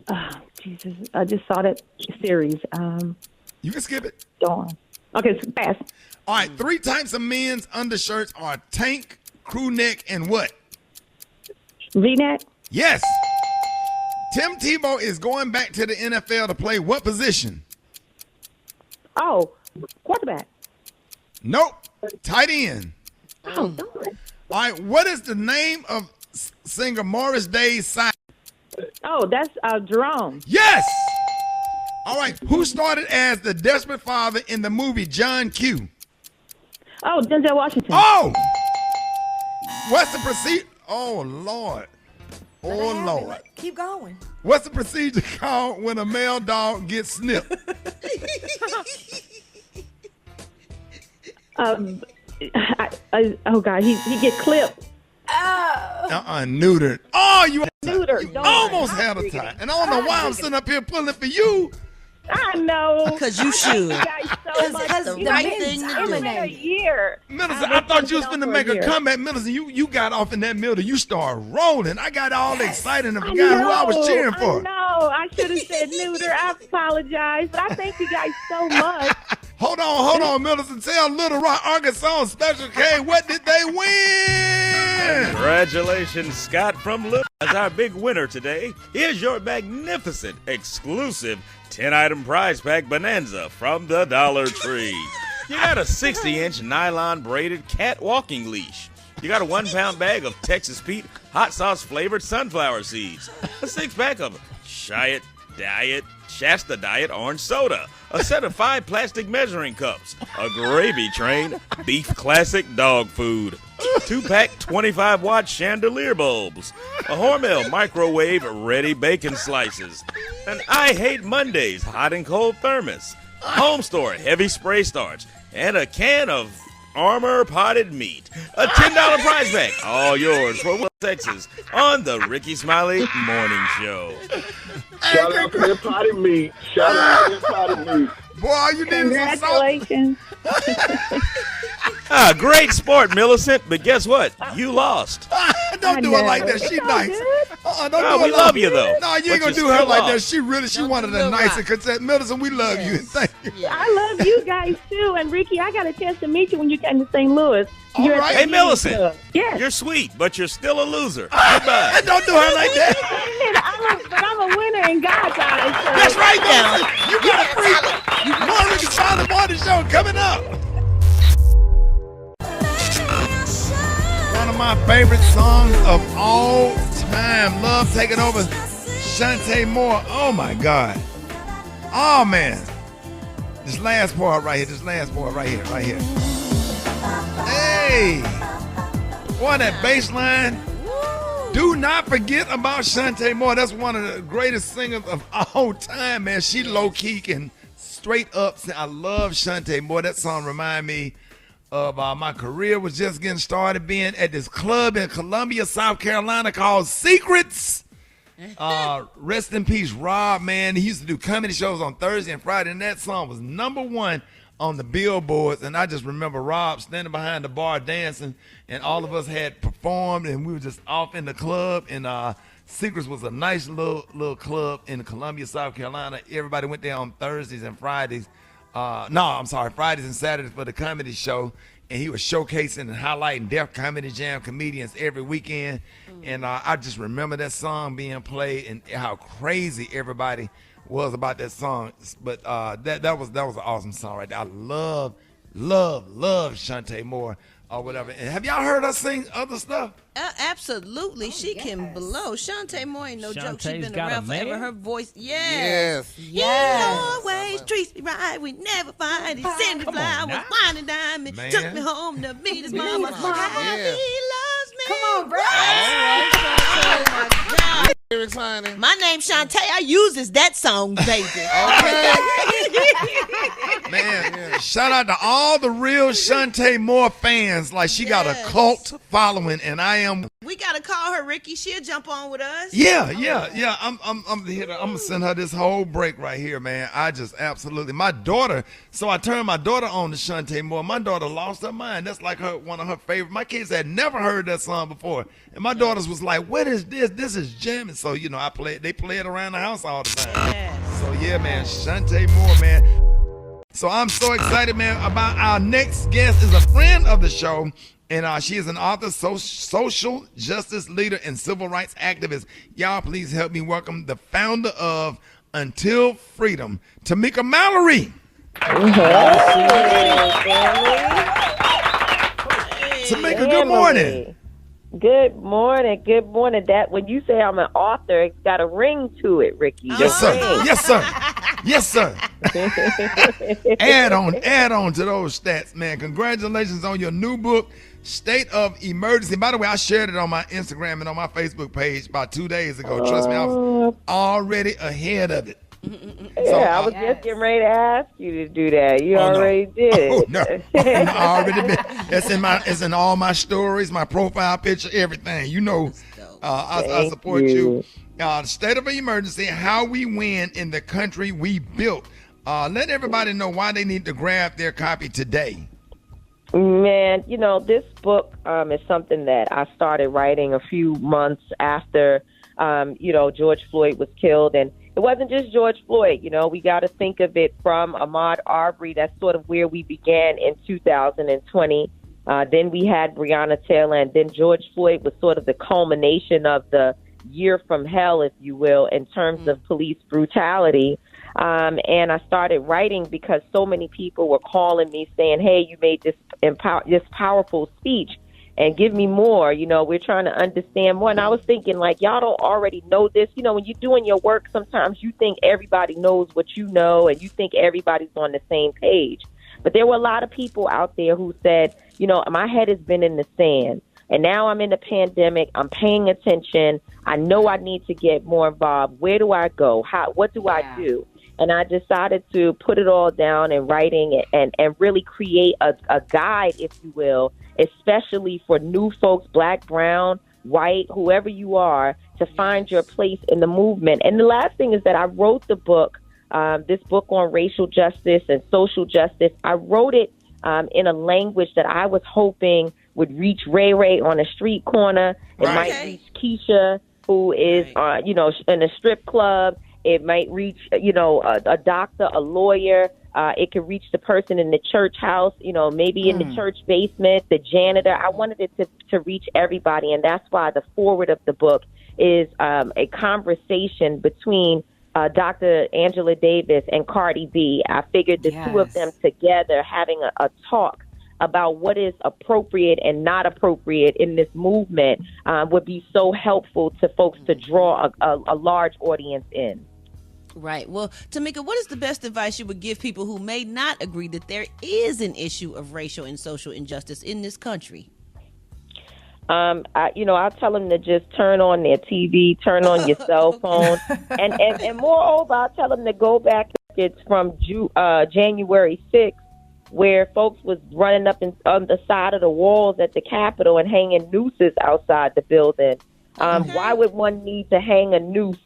Speaker 15: God. Jesus. I just saw that series.
Speaker 1: You can skip it.
Speaker 15: Dawn. Okay, so pass.
Speaker 1: All right, 3 types of men's undershirts are tank, crew neck, and what?
Speaker 15: V-neck.
Speaker 1: Yes. Tim Tebow is going back to the NFL to play what position?
Speaker 15: Oh, quarterback.
Speaker 1: Nope. Tight end.
Speaker 15: Oh, darn.
Speaker 1: All right, what is the name of singer Morris Day's side?
Speaker 15: Oh, that's Jerome.
Speaker 1: Yes. All right, who started as the desperate father in the movie John Q?
Speaker 15: Oh, Denzel Washington.
Speaker 1: Oh. What's the procedure? Oh, Lord. Oh, Lord.
Speaker 4: Keep going.
Speaker 1: What's the procedure called when a male dog gets snipped?
Speaker 15: Oh God, he get clipped.
Speaker 1: Neutered. Oh, you
Speaker 15: Neutered.
Speaker 1: almost had a time. And I don't know why I'm sitting up here pulling for you.
Speaker 15: I know.
Speaker 8: Because you should.
Speaker 15: You guys so much.
Speaker 8: That's the
Speaker 15: You
Speaker 8: right
Speaker 15: know,
Speaker 8: thing to
Speaker 15: it's
Speaker 8: do.
Speaker 15: been a year.
Speaker 1: Millicent, I thought you was finna make a comeback. Millicent, you got off in that middle. You started rolling. I got all excited and forgot who I was cheering for.
Speaker 15: No, I should have said neuter. I apologize, but I thank you guys so much.
Speaker 1: Hold on, Millicent. Tell Little Rock, Arkansas Special K, what did they win?
Speaker 6: Congratulations, Scott from Little. As our big winner today, here's your magnificent, exclusive 10-item prize pack bonanza from the Dollar Tree. You got a 60-inch nylon braided cat walking leash. You got a 1-pound bag of Texas Pete hot sauce flavored sunflower seeds. A 6-pack of Shasta Diet orange soda. A set of 5 plastic measuring cups. A gravy train beef classic dog food. 2-pack 25-watt chandelier bulbs. A Hormel microwave ready bacon slices. An I Hate Mondays hot and cold thermos. Home Store heavy spray starch. And a can of Armor potted meat. A $10 prize pack. All yours for Texas on the Rickey Smiley Morning Show.
Speaker 11: Shout out to that potty meat. Shout out to that potty meat.
Speaker 1: Boy, you need some salt.
Speaker 15: Congratulations.
Speaker 6: Great sport, Millicent, but guess what? You lost.
Speaker 1: Don't do her like that. She nice. Don't do
Speaker 6: we
Speaker 1: her
Speaker 6: love
Speaker 1: like
Speaker 6: you, though.
Speaker 1: No, you
Speaker 6: But
Speaker 1: ain't gonna
Speaker 6: you
Speaker 1: do her
Speaker 6: still
Speaker 1: like that.
Speaker 6: lost.
Speaker 1: She one of the nicest. Cause Millicent, we love you. Thank you.
Speaker 15: I love you guys too. And Ricky, I got a chance to meet you when you came to St. Louis. You're at
Speaker 6: Hey,
Speaker 15: the
Speaker 6: Millicent.
Speaker 15: Club. Yes.
Speaker 6: You're sweet, but you're still a loser. Goodbye.
Speaker 1: Don't do her like that.
Speaker 15: But I'm a winner in God's eyes. So.
Speaker 1: That's right, Millicent. You got a free more Rickey Smiley Morning Show coming up. One of my favorite songs of all time. Love Taking Over. Shantae Moore. Oh my God. Oh man. This last part right here. Right here. Hey. Boy, that bass line. Do not forget about Shantae Moore. That's one of the greatest singers of all time, man. She low-key and straight up. I love Shantae Moore. That song remind me of my career was just getting started being at this club in Columbia, South Carolina called Secrets. Rest in peace, Rob, man. He used to do comedy shows on Thursday and Friday, and that song was #1 on the billboards. And I just remember Rob standing behind the bar dancing, and all of us had performed, and we were just off in the club. And Secrets was a nice little club in Columbia, South Carolina. Everybody went there on Thursdays and Fridays. Fridays and Saturdays for the comedy show. And he was showcasing and highlighting Def Comedy Jam comedians every weekend. And I just remember that song being played and how crazy everybody was about that song. But that was an awesome song right there. I love Shantae Moore or whatever. And have y'all heard her sing other stuff?
Speaker 8: Absolutely. She can blow. Shantae Moore ain't no joke. She's been
Speaker 5: got a
Speaker 8: around forever.
Speaker 5: man?
Speaker 8: Her voice,
Speaker 7: Yes.
Speaker 8: He always treats me right. We never fight. He sent me flowers, wine and diamond.
Speaker 1: Man.
Speaker 8: Took me home to meet his mama. How
Speaker 7: Yeah.
Speaker 8: he loves me.
Speaker 4: Come on, bro.
Speaker 8: Oh my God.
Speaker 7: Rickey Smiley.
Speaker 8: My name's Shantae. I uses that song, baby.
Speaker 1: Man, shout out to all the real Shantae Moore fans. Like, she got a cult following, and I am.
Speaker 8: We gotta call her, Ricky. She'll jump on with us.
Speaker 1: Yeah. I'm gonna send her this whole break right here, man. I just absolutely. My daughter. So I turned my daughter on to Shantae Moore. My daughter lost her mind. That's like one of her favorite. My kids had never heard that song before, and my daughters was like, "What is this? This is jamming." So they play it around the house all the time.
Speaker 8: Yes.
Speaker 1: So yeah, man, Shantae Moore, man. So I'm so excited, man, about our next guest is a friend of the show, and she is an author, social justice leader, and civil rights activist. Y'all, please help me welcome the founder of Until Freedom, Tamika Mallory. Tamika, good morning.
Speaker 18: Good morning. Good morning. That when you say I'm an author, it's got a ring to it, Ricky.
Speaker 1: Yes, sir. Yes, sir. Yes, sir. Add on to those stats, man. Congratulations on your new book, State of Emergency. By the way, I shared it on my Instagram and on my Facebook page about 2 days ago. Trust me, I was already ahead of it.
Speaker 18: I was just getting ready to ask you to do that. You already did.
Speaker 1: Oh, no. I already did. It's in all my stories, my profile picture, everything. You know, I support you. State of Emergency, how we win in the country we built. Let everybody know why they need to grab their copy today.
Speaker 18: Man, this book is something that I started writing a few months after, George Floyd was killed. And it wasn't just George Floyd. We got to think of it from Ahmaud Arbery. That's sort of where we began in 2020. Then we had Breonna Taylor, and then George Floyd was sort of the culmination of the year from hell, if you will, in terms of police brutality. And I started writing because so many people were calling me saying, hey, you made this powerful speech and give me more. We're trying to understand more. And I was thinking, like, y'all don't already know this. When you're doing your work, sometimes you think everybody knows what you know and you think everybody's on the same page. But there were a lot of people out there who said, my head has been in the sand. And now I'm in the pandemic. I'm paying attention. I know I need to get more involved. Where do I go? What do I do? And I decided to put it all down in writing and really create a guide, if you will, especially for new folks, Black, Brown, white, whoever you are, to find your place in the movement. And the last thing is that I wrote the book, this book on racial justice and social justice. I wrote it in a language that I was hoping would reach Ray Ray on a street corner. It might reach Keisha, who is, in a strip club. It might reach, a doctor, a lawyer. It could reach the person in the church house, maybe in the church basement, the janitor. I wanted it to reach everybody, and that's why the foreword of the book is a conversation between Dr. Angela Davis and Cardi B. I figured the two of them together having a talk about what is appropriate and not appropriate in this movement would be so helpful to folks to draw a large audience in.
Speaker 8: Right. Well, Tamika, what is the best advice you would give people who may not agree that there is an issue of racial and social injustice in this country? I'll tell them to just turn on their TV, turn on your cell phone, and moreover, I'll tell them to go back. It's from January 6th, where folks was running up on the side of the walls at the Capitol and hanging nooses outside the building. Why would one need to hang a noose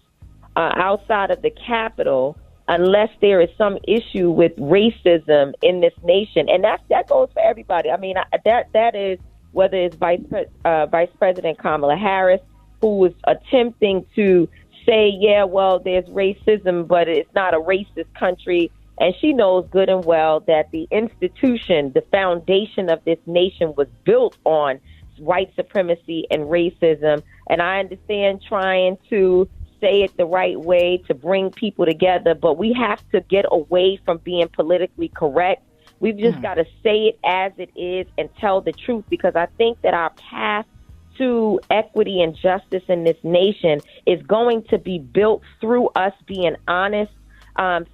Speaker 8: outside of the Capitol unless there is some issue with racism in this nation? And that goes for everybody. I mean, that is whether it's Vice President Kamala Harris, who was attempting to say, yeah, well, there's racism, but it's not a racist country. And she knows good and well that the institution, the foundation of this nation was built on white supremacy and racism. And I understand trying to say it the right way to bring people together, but we have to get away from being politically correct. We've just got to say it as it is and tell the truth, because I think that our path to equity and justice in this nation is going to be built through us being honest,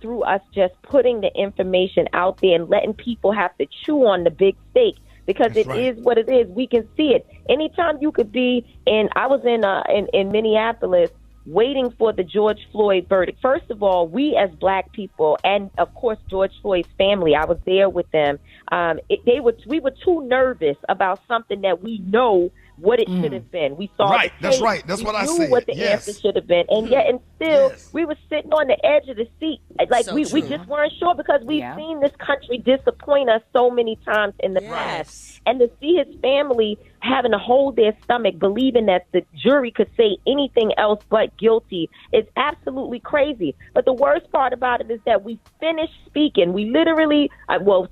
Speaker 8: through us just putting the information out there and letting people have to chew on the big steak, because it is what it is. We can see it. Anytime you could be in, I was in Minneapolis waiting for the George Floyd verdict. First of all, we as Black people, and of course George Floyd's family, I was there with them. We were too nervous about something that we know what it should have been. We saw
Speaker 1: right. That's right. That's what I said.
Speaker 18: We knew what the answer should have been, and yet, and still, we were sitting on the edge of the seat, like we just weren't sure, because we've seen this country disappoint us so many times in the past, and to see his family having to hold their stomach, believing that the jury could say anything else but guilty, is absolutely crazy. But the worst part about it is that we finished speaking. We literally,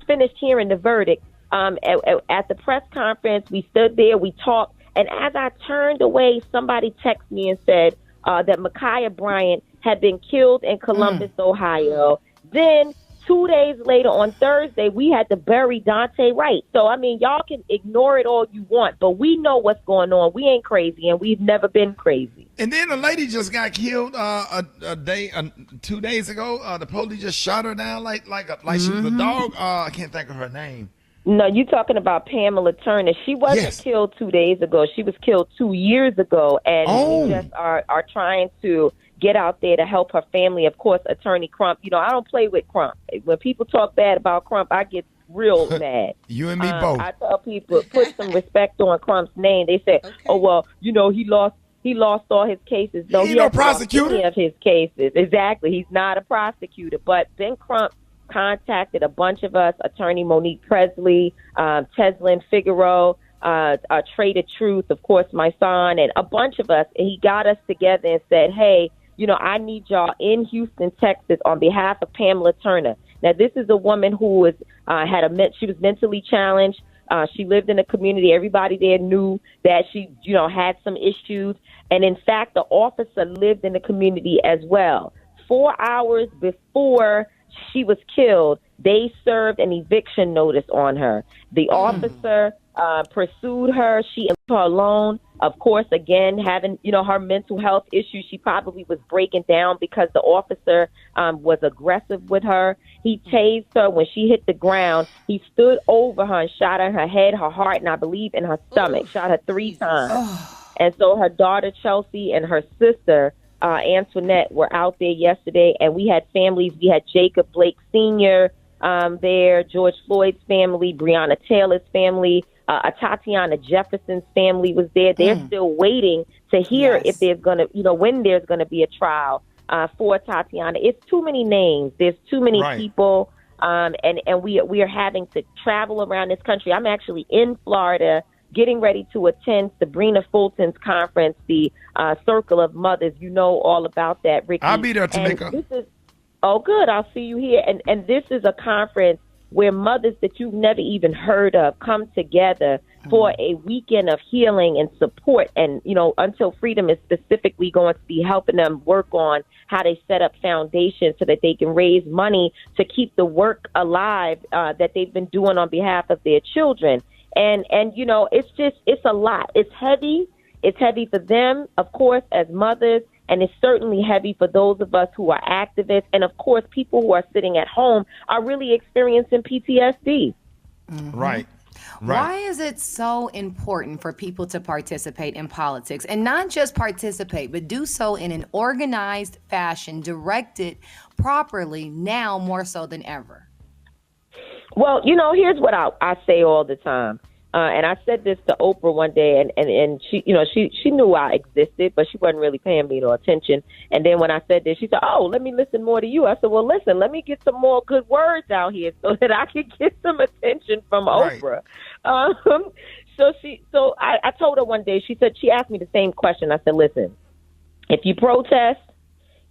Speaker 18: finished hearing the verdict. At the press conference, we stood there, we talked, and as I turned away, somebody texted me and said that Ma'Khia Bryant had been killed in Columbus, Ohio. Then 2 days later, on Thursday, we had to bury Dante Wright. So, I mean, y'all can ignore it all you want, but we know what's going on. We ain't crazy, and we've never been crazy.
Speaker 1: And then a lady just got killed 2 days ago. The police just shot her down like she was a dog. I can't think of her name.
Speaker 18: No, you're talking about Pamela Turner. She wasn't killed 2 days ago. She was killed 2 years ago, and we just are trying to get out there to help her family. Of course, Attorney Crump. I don't play with Crump. When people talk bad about Crump, I get real mad.
Speaker 1: You and me both.
Speaker 18: I tell people, put some respect on Crump's name. They say, oh, well, he lost all his cases. No,
Speaker 1: he's no prosecutor.
Speaker 18: Any of his cases. Exactly. He's not a prosecutor. But Ben Crump contacted a bunch of us, Attorney Monique Presley, Teslin Figaro, Trader Truth, of course, my son, and a bunch of us. And he got us together and said, hey, I need y'all in Houston, Texas, on behalf of Pamela Turner. Now, this is a woman who was she was mentally challenged. She lived in a community. Everybody there knew that she, had some issues. And in fact, the officer lived in the community as well. 4 hours before she was killed, they served an eviction notice on her. The officer pursued her. She left her alone. Of course, again, having, her mental health issues, she probably was breaking down because the officer was aggressive with her. He tased her when she hit the ground. He stood over her and shot at her head, her heart, and I believe in her stomach, shot her 3 times. And so her daughter, Chelsea, and her sister, Antoinette, were out there yesterday, and we had families. We had Jacob Blake Sr. There, George Floyd's family, Breonna Taylor's family, Tatiana Jefferson's family was there. They're still waiting to hear if there's going to, when there's going to be a trial for Tatiana. It's too many names. There's too many people. And we are having to travel around this country. I'm actually in Florida getting ready to attend Sabrina Fulton's conference, the Circle of Mothers. You know all about that, Ricky.
Speaker 1: I'll be there, Tamika.
Speaker 18: Oh, good. I'll see you here. And this is a conference where mothers that you've never even heard of come together for a weekend of healing and support. And, Until Freedom is specifically going to be helping them work on how they set up foundations so that they can raise money to keep the work alive that they've been doing on behalf of their children. And it's a lot. It's heavy. It's heavy for them, of course, as mothers. And it's certainly heavy for those of us who are activists. And, of course, people who are sitting at home are really experiencing PTSD.
Speaker 1: Right.
Speaker 4: Why is it so important for people to participate in politics, and not just participate, but do so in an organized fashion, directed properly now more so than ever?
Speaker 18: Well, here's what I say all the time. And I said this to Oprah one day, and she, she knew I existed, but she wasn't really paying me no attention. And then when I said this, she said, "Oh, let me listen more to you." I said, "Well, listen, let me get some more good words out here so that I can get some attention from Oprah." So I told her one day. She asked me the same question. I said, "Listen, if you protest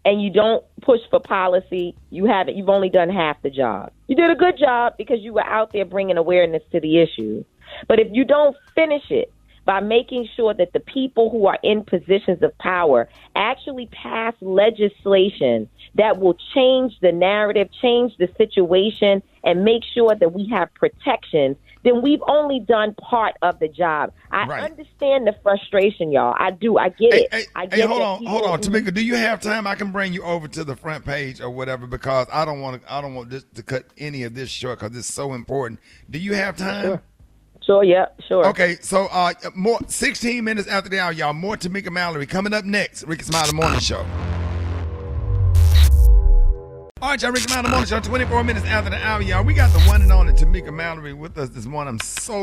Speaker 18: and you don't push for policy, you've only done half the job. You did a good job because you were out there bringing awareness to the issue. But if you don't finish it by making sure that the people who are in positions of power actually pass legislation that will change the narrative, change the situation, and make sure that we have protections, then we've only done part of the job." I understand the frustration, y'all. I do. I get it.
Speaker 1: Hold on, Tamika. Do you have time? I can bring you over to the front page or whatever, because I don't want this to cut any of this short, because it's so important. Do you have time?
Speaker 18: Sure, yeah, sure.
Speaker 1: Okay, so more 16 minutes after the hour, y'all. More Tamika Mallory coming up next. Rickey Smiley Morning Show. All right, y'all. Rickey Smiley Morning Show. 24 minutes after the hour, y'all. We got the one and only Tamika Mallory with us this morning. I'm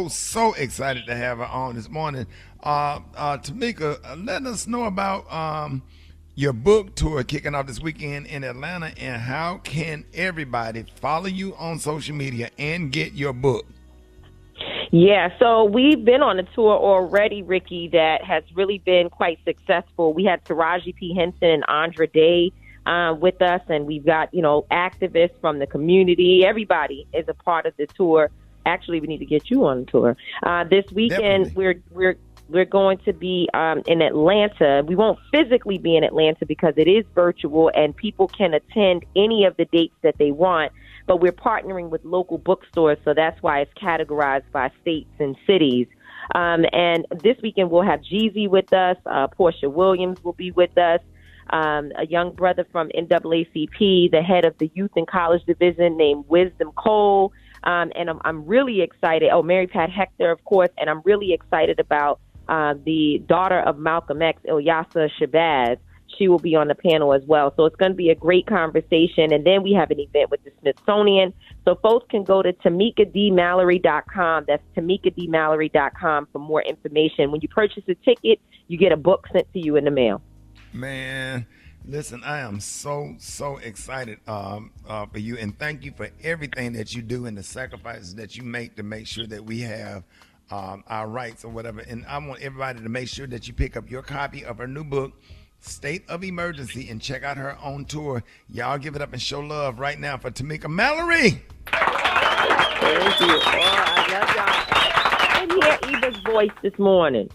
Speaker 1: so excited to have her on this morning. Tamika, let us know about your book tour kicking off this weekend in Atlanta, and how can everybody follow you on social media and get your book?
Speaker 18: Yeah, so we've been on a tour already, Ricky, that has really been quite successful. We had Taraji P. Henson and Andra Day with us, and we've got, activists from the community. Everybody is a part of the tour. Actually, we need to get you on the tour. This weekend, we're going to be in Atlanta. We won't physically be in Atlanta because it is virtual, and people can attend any of the dates that they want. But we're partnering with local bookstores, so that's why it's categorized by states and cities. And this weekend we'll have Jeezy with us. Portia Williams will be with us. A young brother from NAACP, the head of the Youth and College Division named Wisdom Cole. And I'm really excited. Oh, Mary Pat Hector, of course. And I'm really excited about the daughter of Malcolm X, Ilyasa Shabazz. She will be on the panel as well. So it's going to be a great conversation. And then we have an event with the Smithsonian. So folks can go to TamikaDMallory.com. That's TamikaDMallory.com for more information. When you purchase a ticket, you get a book sent to you in the mail.
Speaker 1: Man, listen, I am so excited for you. And thank you for everything that you do and the sacrifices that you make to make sure that we have our rights or whatever. And I want everybody to make sure that you pick up your copy of her new book, State of Emergency, and check out her own tour. Y'all give it up and show love right now for Tamika Mallory.
Speaker 18: Thank you. I love y'all. I didn't hear Eva's voice this morning.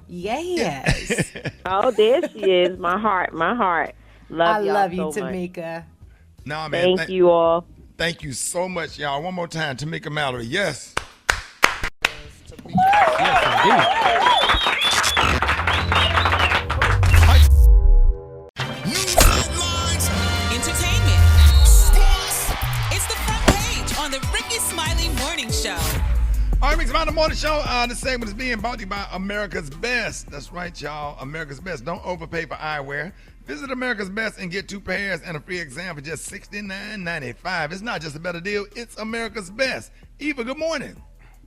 Speaker 4: Yes.
Speaker 18: Oh, there she is. My heart.
Speaker 4: I
Speaker 18: y'all
Speaker 4: love you,
Speaker 18: so
Speaker 4: Tamika.
Speaker 1: No, man.
Speaker 18: Thank you all.
Speaker 1: Thank you so much, y'all. One more time, Tamika Mallory. Yes.
Speaker 5: Yes, indeed.
Speaker 3: Entertainment. Sports. It's the front page on the Rickey Smiley Morning Show.
Speaker 1: All right, Rickey Smiley Morning Show. This segment is being brought to you by America's Best. That's right, y'all. America's Best. Don't overpay for eyewear. Visit America's Best and get 2 pairs and a free exam for just $69.95. It's not just a better deal. It's America's Best. Eva, good morning.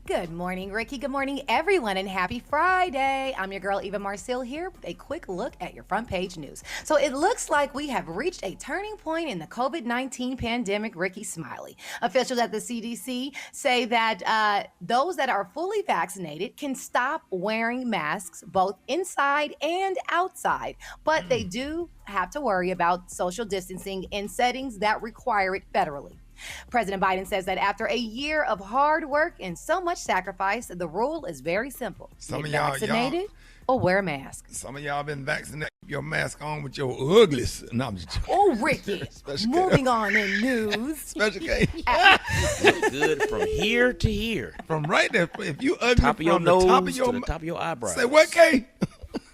Speaker 4: Good morning, Ricky. Good morning, everyone, and happy Friday. I'm your girl, Eva Marcille, here with a quick look at your front page news. So it looks like we have reached a turning point in the COVID-19 pandemic, Rickey Smiley. Officials at the CDC say that those that are fully vaccinated can stop wearing masks both inside and outside, but they do have to worry about social distancing in settings that require it federally. President Biden says that after a year of hard work and so much sacrifice, the rule is very simple.
Speaker 1: Some
Speaker 4: Get
Speaker 1: of y'all
Speaker 4: vaccinated or wear a mask.
Speaker 1: Some of y'all been vaccinated. Keep your mask on with your uglies. No, I'm just joking.
Speaker 4: Oh, Ricky. Moving on in news.
Speaker 1: Special K.
Speaker 6: Look good from here to here.
Speaker 1: From right there. If you ugly
Speaker 6: Top of your
Speaker 1: from the
Speaker 6: nose
Speaker 1: top of your
Speaker 6: to the top of your eyebrows.
Speaker 1: Say what, K?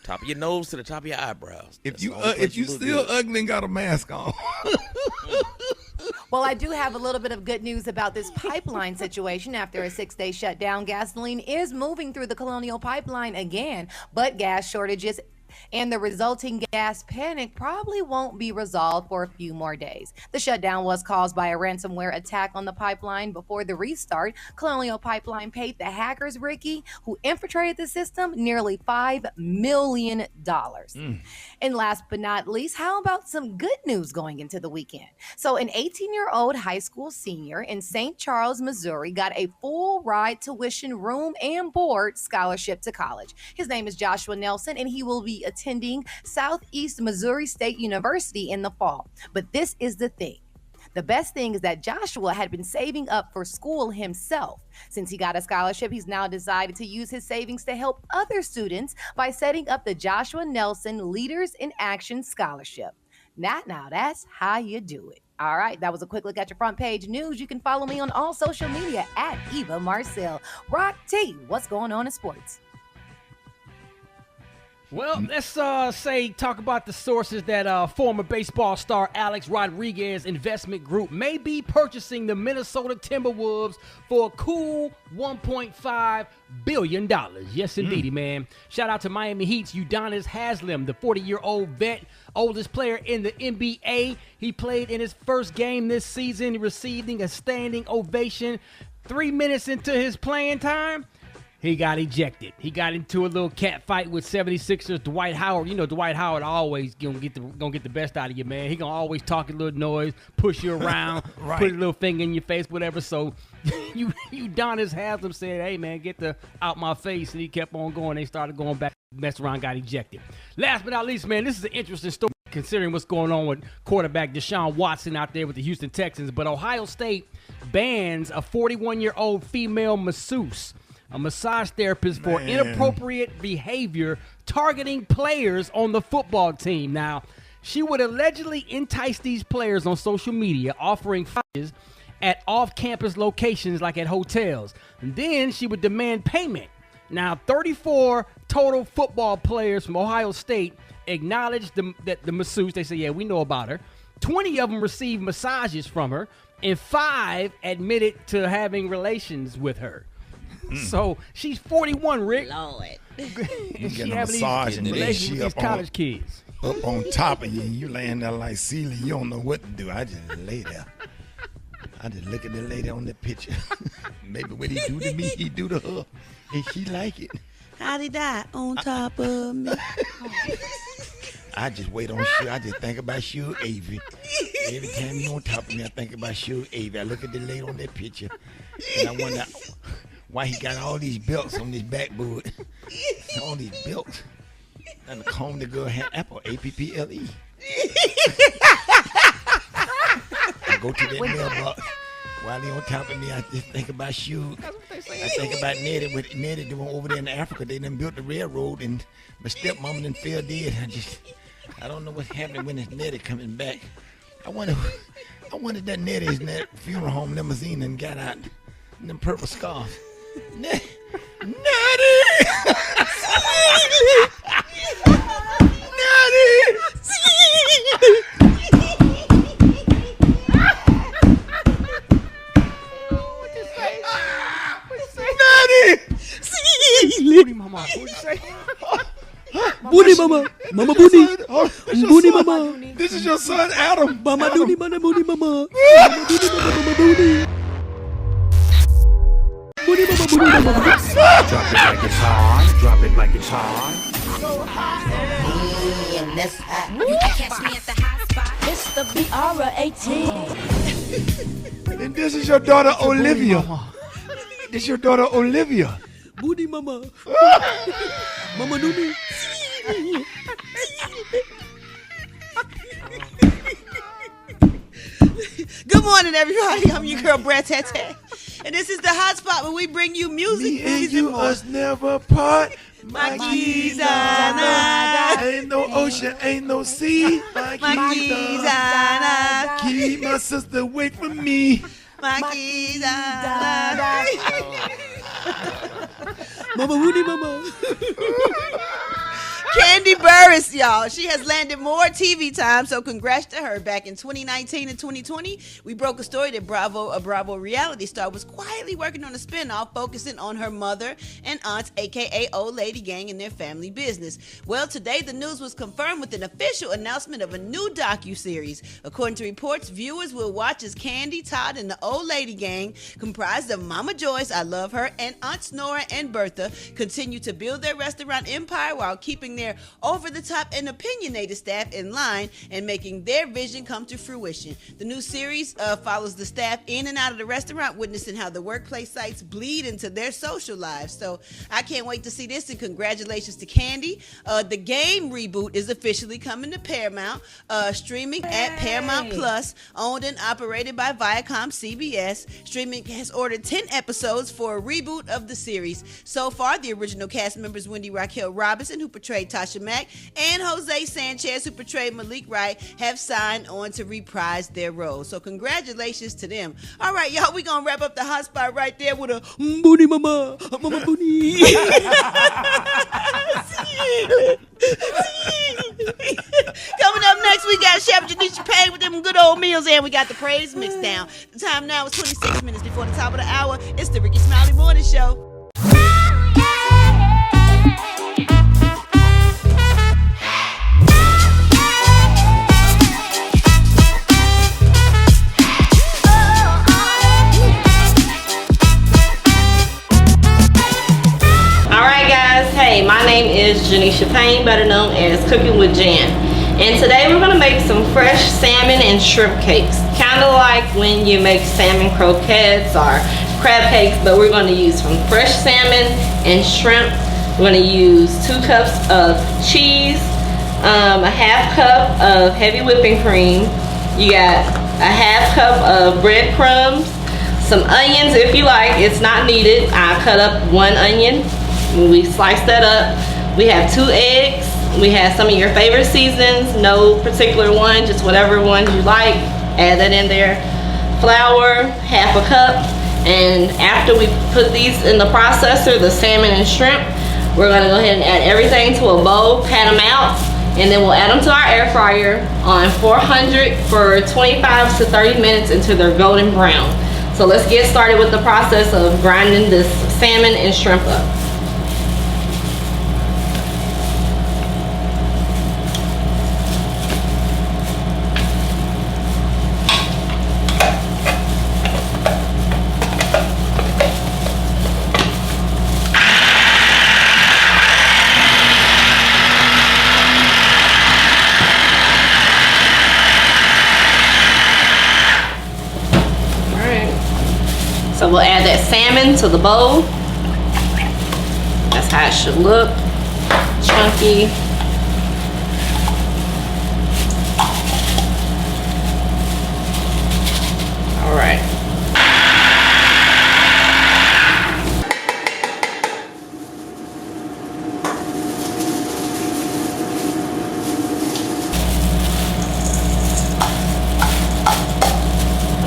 Speaker 6: Top of your nose to the top of your eyebrows.
Speaker 1: If
Speaker 6: That's
Speaker 1: you
Speaker 6: the only place look
Speaker 1: still
Speaker 6: good.
Speaker 1: ugly and got a mask on.
Speaker 4: Well, I do have a little bit of good news about this pipeline situation. After a 6-day shutdown, gasoline is moving through the Colonial Pipeline again, but gas shortages and the resulting gas panic probably won't be resolved for a few more days. The shutdown was caused by a ransomware attack on the pipeline. Before the restart, Colonial Pipeline paid the hackers, Ricky, who infiltrated the system, nearly $5 million. And last but not least, how about some good news going into the weekend? So an 18-year-old high school senior in St. Charles, Missouri, got a full ride tuition, room, and board scholarship to college. His name is Joshua Nelson, and he will be attending Southeast Missouri State University in the fall. But this is the thing. The best thing is that Joshua had been saving up for school himself. Since he got a scholarship, he's now decided to use his savings to help other students by setting up the Joshua Nelson Leaders in Action Scholarship. Now that's how you do it. All right, that was a quick look at your front page news. You can follow me on all social media at Eva Marcille. Rock T, what's going on in sports?
Speaker 5: Well, let's talk about the sources that former baseball star Alex Rodriguez Investment Group may be purchasing the Minnesota Timberwolves for a cool $1.5 billion. Yes, indeedy, man. Shout out to Miami Heat's Udonis Haslem, the 40-year-old vet, oldest player in the NBA. He played in his first game this season, receiving a standing ovation. 3 minutes into his playing time, he got ejected. He got into a little cat fight with 76ers Dwight Howard. You know, Dwight Howard always gonna get the best out of you, man. He gonna always talk a little noise, push you around,
Speaker 1: Right.
Speaker 5: put a little finger in your face, whatever. So Udonis Haslem said, "Hey, man, get the out my face," and he kept on going. They started going back, messed around, got ejected. Last but not least, man, this is an interesting story considering what's going on with quarterback Deshaun Watson out there with the Houston Texans. But Ohio State bans a 41-year-old female masseuse, a massage therapist, for inappropriate behavior targeting players on the football team. Now, she would allegedly entice these players on social media, offering massages at off-campus locations like at hotels. And then she would demand payment. Now, 34 total football players from Ohio State acknowledged that the masseuse, they say, yeah, we know about her. 20 of them received massages from her, and 5 admitted to having relations with her. So she's 41, Rick.
Speaker 8: Lord.
Speaker 1: You
Speaker 5: She
Speaker 1: getting a
Speaker 5: having
Speaker 1: massage and then
Speaker 5: relations
Speaker 1: she
Speaker 5: with these
Speaker 1: up on,
Speaker 5: college kids.
Speaker 1: up on top of you. You laying there like Celia. You don't know what to do. I just lay there. I just look at the lady on the picture. Maybe what he do to me, he do to her. And she like it.
Speaker 8: How'd he die? On top of me.
Speaker 1: I just wait on Suge. I just think about Suge Avery. Every time you on top of me, I think about Suge Avery. I look at the lady on that picture, and I wonder why he got all these belts on his backboard. All these belts. And the comb the girl had Apple, A-P-P-L-E. I go to that mailbox. While he on top of me, I just think about Suge. I think about Nettie. With Nettie doing over there in Africa, they done built the railroad, and my stepmama done fell dead. I don't know what's happening when it's Nettie coming back. I wonder that Nettie's in that funeral home limousine and got out in them purple scarf. Nettie!
Speaker 5: Booty mama. What'd you say?
Speaker 9: Booty mama. Mama booty. Booty mama.
Speaker 1: This is your son, Adam.
Speaker 9: Mama booty mama booty mama. Mama booty mama booty. Booty Drop it like it's hot. Drop it like it's hot.
Speaker 14: And that's hot. You can catch me at the hot spot. It's the BR18.
Speaker 1: And this is your daughter Olivia. This is your daughter Olivia.
Speaker 9: Booty mama. Mama Numi.
Speaker 8: Good morning, everybody. I'm your girl, Brad Tete. And this is the hot spot where we bring you music,
Speaker 1: Me and
Speaker 8: movies,
Speaker 1: you
Speaker 8: and more.
Speaker 1: us never part.
Speaker 8: My keys
Speaker 1: are not. Ain't no ocean, ain't no sea. My keys are not. Keep my sister away from me.
Speaker 8: My keys are not.
Speaker 9: Mama Woody Mama.
Speaker 8: Candy Burris, y'all. She has landed more TV time, so congrats to her. Back in 2019 and 2020, we broke a story that a Bravo reality star was quietly working on a spinoff focusing on her mother and aunts, aka Old Lady Gang, and their family business. Well, today the news was confirmed with an official announcement of a new docuseries. According to reports, viewers will watch as Candy, Todd, and the Old Lady Gang, comprised of Mama Joyce, I love her, and Aunts Nora and Bertha, continue to build their restaurant empire while keeping their over-the-top and opinionated staff in line and making their vision come to fruition. The new series follows the staff in and out of the restaurant, witnessing how the workplace sites bleed into their social lives. So I can't wait to see this, and congratulations to Candy. The Game reboot is officially coming to Paramount, streaming at Paramount Plus, owned and operated by Viacom CBS. Streaming has ordered 10 episodes for a reboot of the series. So far, the original cast members Wendy Raquel Robinson, who portrayed Tasha Mack, and Jose Sanchez, who portrayed Malik Wright, have signed on to reprise their roles. So congratulations to them. All right, y'all, we're going to wrap up the hot spot right there with a
Speaker 9: Booty Mama. Mama Booty.
Speaker 8: Coming up next, we got Chef Janisha Payne with them good old meals, and we got the praise mix down. The time now is 26 minutes before the top of the hour. It's the Rickey Smiley Morning Show.
Speaker 19: Hey, my name is Janisha Payne, better known as Cooking with Jan. And today we're going to make some fresh salmon and shrimp cakes. Kind of like when you make salmon croquettes or crab cakes, but we're going to use some fresh salmon and shrimp. We're going to use 2 cups of cheese, a half cup of heavy whipping cream. You got a half cup of breadcrumbs, some onions if you like. It's not needed. I cut up 1 onion. We slice that up. We have 2 eggs. We have some of your favorite seasonings, no particular one, just whatever one you like. Add that in there. Flour, half a cup. And after we put these in the processor, the salmon and shrimp, we're gonna go ahead and add everything to a bowl, pat them out, and then we'll add them to our air fryer on 400 for 25 to 30 minutes until they're golden brown. So let's get started with the process of grinding this salmon and shrimp up. So we'll add that salmon to the bowl. That's how it should look. Chunky. All right.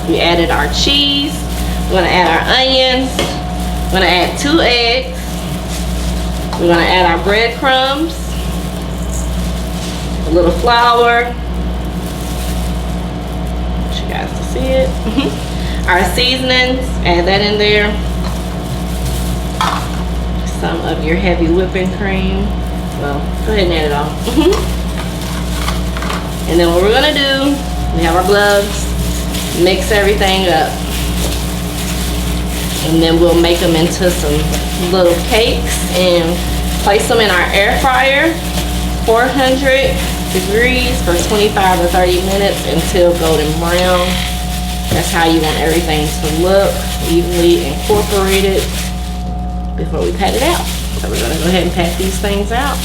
Speaker 19: We added our cheese. We're gonna add our onions. We're gonna add 2 eggs. We're gonna add our breadcrumbs, a little flour. I want you guys to see it. Our seasonings, add that in there. Some of your heavy whipping cream. Well, go ahead and add it all. And then what we're gonna do, we have our gloves, mix everything up. And And then we'll make them into some little cakes and place them in our air fryer, 400 degrees for 25 to 30 minutes until golden brown. That's how you want everything to look, evenly incorporated before we pat it out. So we're gonna go ahead and pat these things out.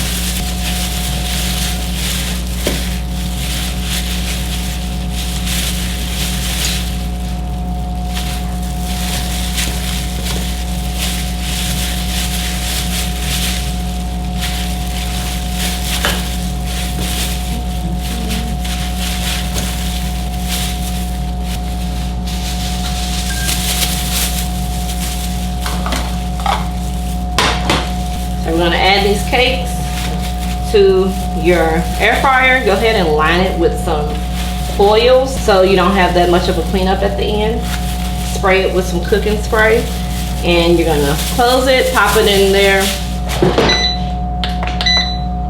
Speaker 19: We're gonna add these cakes to your air fryer. Go ahead and line it with some foils so you don't have that much of a cleanup at the end. Spray it with some cooking spray, and you're gonna close it, pop it in there.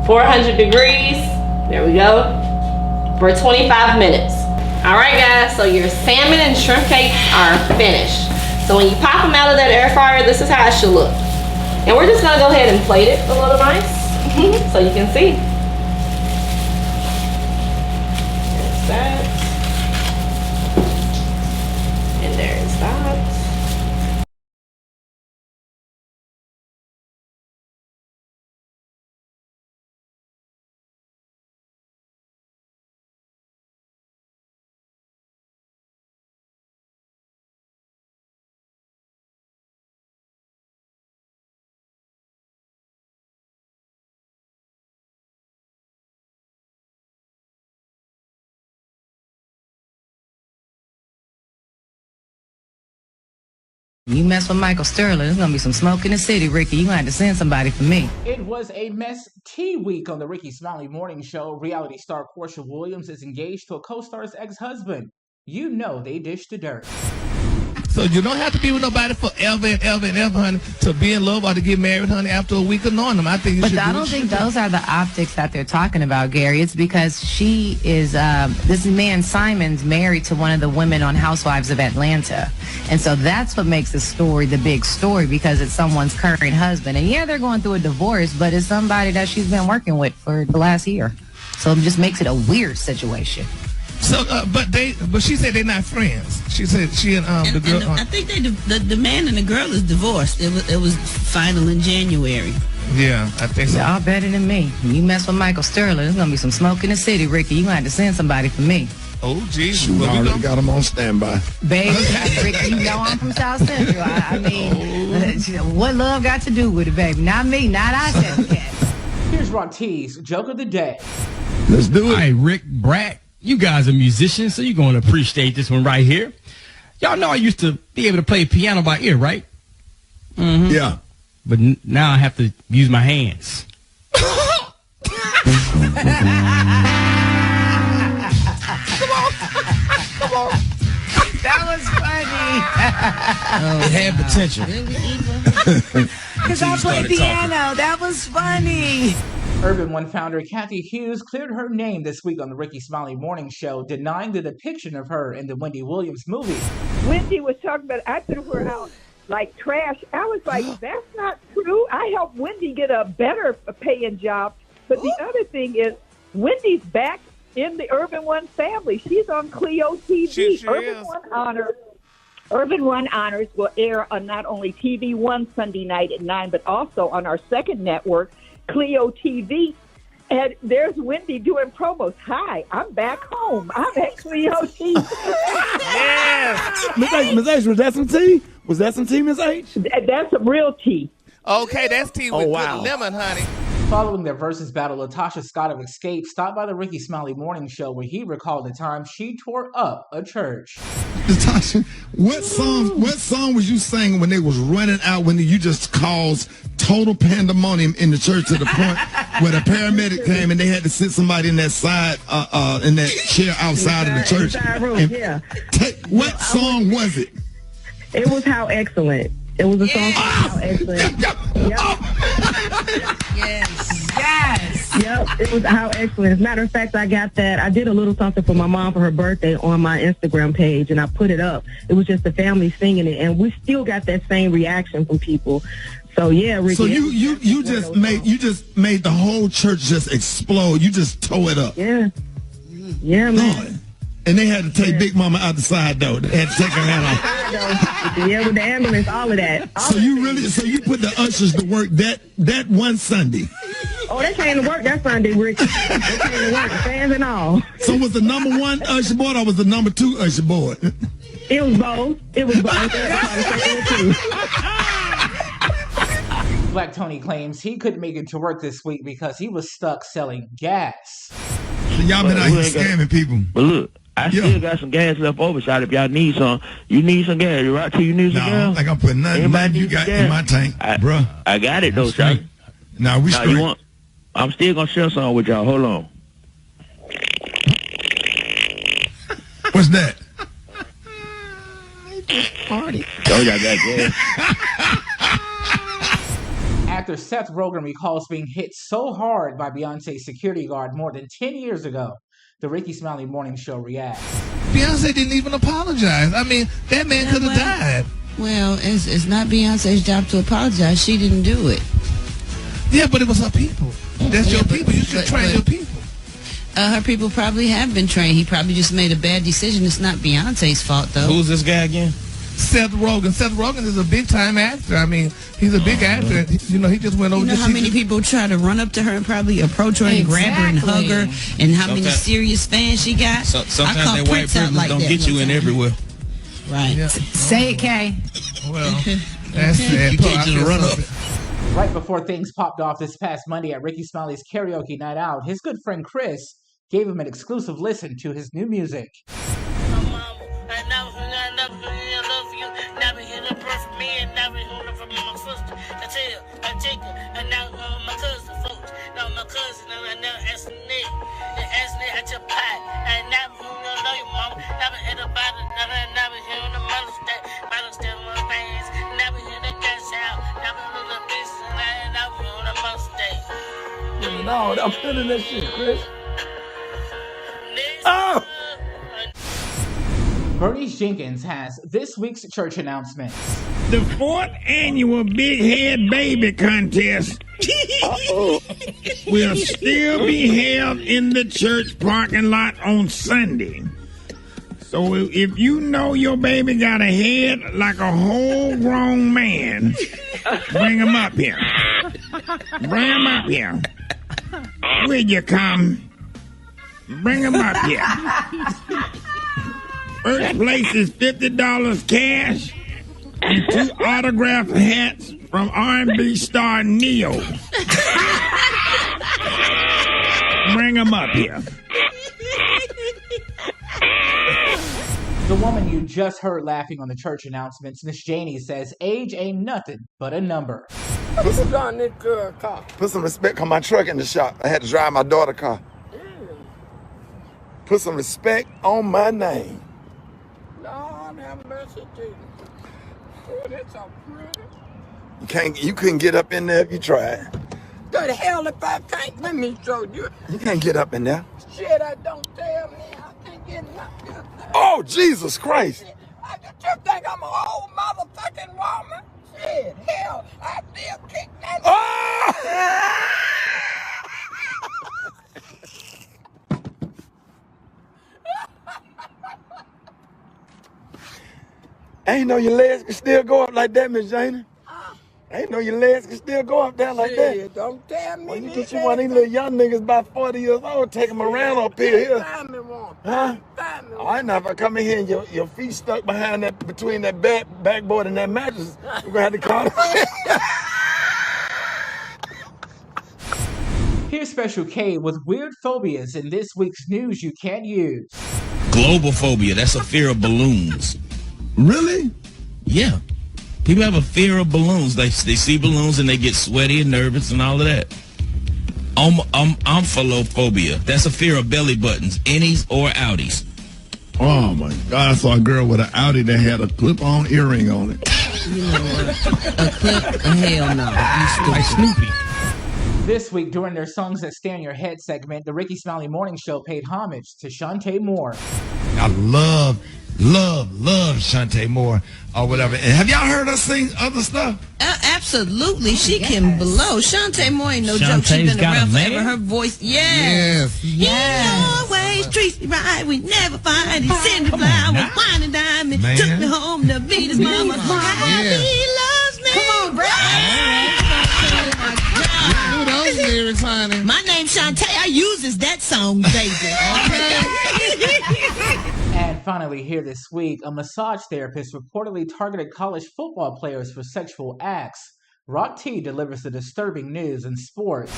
Speaker 19: 400 degrees, there we go, for 25 minutes. All right guys, so your salmon and shrimp cakes are finished. So when you pop them out of that air fryer, this is how it should look. And we're just gonna go ahead and plate it a little nice so you can see. There's that. And there's that.
Speaker 20: You mess with Michael Sterling, there's gonna be some smoke in the city, Ricky. You gonna have to send somebody for me.
Speaker 21: It was a mess tea week on the Rickey Smiley Morning Show. Reality star Portia Williams is engaged to a co-star's ex-husband. You know they dished the dirt.
Speaker 22: So you don't have to be with nobody forever and ever and ever, honey, to be in love or to get married, honey, after a week of knowing them. I think you
Speaker 20: But
Speaker 22: should
Speaker 20: I don't think those are the optics that they're talking about, Gary. It's because she is, this man Simon's married to one of the women on Housewives of Atlanta. And so that's what makes the story the big story, because it's someone's current husband. And yeah, they're going through a divorce, but it's somebody that she's been working with for the last year. So it just makes it a weird situation.
Speaker 22: So, but she said they're not friends. She said she and the girl.
Speaker 23: I think the man and the girl is divorced. It was final in January.
Speaker 22: Yeah, I think so.
Speaker 20: Y'all better than me. You mess with Michael Sterling, there's gonna be some smoke in the city, Ricky. You gonna have to send somebody for me.
Speaker 22: Oh, geez.
Speaker 24: We already got him on standby.
Speaker 20: Baby, Ricky, you know I'm from South Central. I mean, what love got to do with it, baby? Not me, not I said the cat.
Speaker 21: Here's Ron T's Joke of the Day.
Speaker 24: Let's do it.
Speaker 5: All right, Rick, Brat, you guys are musicians, so you're going to appreciate this one right here. Y'all know I used to be able to play piano by ear, right?
Speaker 24: Mm-hmm. Yeah.
Speaker 5: But now I have to use my hands.
Speaker 22: Come on.
Speaker 20: That was funny.
Speaker 5: It had potential.
Speaker 20: Because I played piano. That was funny.
Speaker 21: Urban One founder Kathy Hughes cleared her name this week on the Rickey Smiley Morning Show, denying the depiction of her in the Wendy Williams movie.
Speaker 25: Wendy was talking about, I threw her out like trash. I was like, that's not true. I helped Wendy get a better paying job. But the other thing is, Wendy's back in the Urban One family. She's on Clio TV.
Speaker 7: She
Speaker 25: Urban One Honors will air on not only TV One Sunday night at 9, but also on our second network, Clio TV. And there's Wendy doing promos. Hi, I'm back home. I'm at Clio TV.
Speaker 7: Yes.
Speaker 26: Miss H, was that some tea? Was that some tea, Miss H?
Speaker 25: That's some real tea.
Speaker 7: Okay, that's tea with good lemon, honey.
Speaker 21: Following their versus battle, Latasha Scott of Escape stopped by the Rickey Smiley Morning Show where he recalled the time she tore up a church.
Speaker 24: Natasha, what song was you singing when they was running out, when you just caused total pandemonium in the church to the point where the paramedic came and they had to sit somebody in that side, in that chair outside of the church? What song was it?
Speaker 27: It was How Excellent. It was a song called How Excellent.
Speaker 20: Yes.
Speaker 27: Yep, it was How Excellent. As a matter of fact, I got that. I did a little something for my mom for her birthday on my Instagram page, and I put it up. It was just the family singing it, and we still got that same reaction from people. So yeah, Ricky.
Speaker 24: So you just made the whole church just explode. You just tore it up.
Speaker 27: Yeah. Yeah, man.
Speaker 24: Lord. And they had to take Big Mama out the side door. They had to take her hat
Speaker 27: off. Yeah, with the ambulance, all of that.
Speaker 24: So you put the ushers to work that one Sunday.
Speaker 27: Oh, they came to work that Sunday, Ricky. They came to work, fans and all.
Speaker 24: So was the number 1 usher board or was the number 2 usher board?
Speaker 27: It was both.
Speaker 21: Black Tony claims he couldn't make it to work this week because he was stuck selling gas.
Speaker 24: So y'all been out here scamming people.
Speaker 2: But look, I still got some gas left over, shot. If y'all need some, you need some gas. You right? You need some gas?
Speaker 24: I don't think I'm putting nothing you got in my tank, bruh.
Speaker 2: I got it though, shot.
Speaker 24: Now we straight.
Speaker 2: I'm still gonna share some with y'all. Hold on.
Speaker 24: What's that?
Speaker 2: Party. Oh, y'all got gas.
Speaker 21: Actor Seth Rogen recalls being hit so hard by Beyonce's security guard more than 10 years ago. The Rickey Smiley Morning Show reacts.
Speaker 22: Beyonce didn't even apologize. I mean, that man could have died.
Speaker 23: Well, it's not Beyonce's job to apologize. She didn't do it.
Speaker 22: Yeah, but it was her people. That's your people. You should train your people.
Speaker 23: Her people probably have been trained. He probably just made a bad decision. It's not Beyonce's fault, though.
Speaker 2: Who's this guy again?
Speaker 22: Seth Rogen. Seth Rogen is a big-time actor. I mean, he's a big actor. You know, he just went over.
Speaker 23: You know how many people try to run up to her and probably approach her and grab her and hug her, and how many serious fans she got?
Speaker 2: Sometimes that white privilege don't get you in everywhere.
Speaker 23: Right.
Speaker 22: Yeah.
Speaker 4: Say it, Kay.
Speaker 22: Well, that's it.
Speaker 2: You can't just run up.
Speaker 21: Right before things popped off this past Monday at Rickey Smiley's karaoke night out, his good friend Chris gave him an exclusive listen to his new music.
Speaker 26: No, I'm feeling that shit, Chris. Oh!
Speaker 21: Bernice Jenkins has this week's church announcement.
Speaker 1: The 4th annual Big Head Baby Contest will still be held in the church parking lot on Sunday. So if you know your baby got a head like a whole grown man, bring him up here. Bring him up here. Will you come? Bring him up here. First place is $50 cash and 2 autographed hats from R&B star Neo. Bring him up here.
Speaker 21: The woman you just heard laughing on the church announcements, Miss Janie, says age ain't nothing but a number.
Speaker 26: Put some on this girl car.
Speaker 24: Put some respect on my truck in the shop. I had to drive my daughter's car. Put some respect on my name.
Speaker 26: Lord have mercy, Jesus. Oh, that's so pretty.
Speaker 24: You couldn't get up in there if you tried.
Speaker 26: Go to hell if I can't. Let me show you.
Speaker 24: You can't get up in there.
Speaker 26: Shit, I don't tell me. I can't get up there.
Speaker 24: Oh, Jesus Christ.
Speaker 26: You think I'm an old motherfucking woman? Shit, hell, I still kick that.
Speaker 24: Oh! I ain't know your legs can still go up like that, Miss Janie. I ain't know your legs can still go up there like that.
Speaker 26: Shit, don't tell me.
Speaker 24: When you get you one of these little young niggas about 40 years old, take them around up here.
Speaker 26: Find me one.
Speaker 24: Huh?
Speaker 26: Find me one.
Speaker 24: All right, now if I come in here and your feet stuck behind that, between that backboard and that mattress, we're gonna have to call it.
Speaker 21: Here's Special K with weird phobias in this week's news you can't use.
Speaker 2: Global phobia. That's a fear of balloons.
Speaker 24: Really?
Speaker 2: Yeah. People have a fear of balloons. They see balloons and they get sweaty and nervous and all of that. Omphalophobia. That's a fear of belly buttons, innies or outies.
Speaker 24: Oh my God! I saw a girl with an Audi that had a clip-on earring on it.
Speaker 23: You know what? A clip? Hell no.
Speaker 2: Like Snoopy.
Speaker 21: This week, during their Songs That Stay in Your Head segment, the Rickey Smiley Morning Show paid homage to Shantae Moore.
Speaker 24: I love Shantae Moore or whatever. And have y'all heard her sing other stuff?
Speaker 23: Absolutely. She can blow. Shantae Moore ain't no joke. She's been around forever. Her voice, yes. He always treats me right. We never fight. He sent me flowers, wine and diamond. Took me home to meet his mama. He loves me. Come on, Brad. My name's Shantae. I uses that song, baby.
Speaker 21: And finally, here this week, a massage therapist reportedly targeted college football players for sexual acts. Rock T delivers the disturbing news in sports.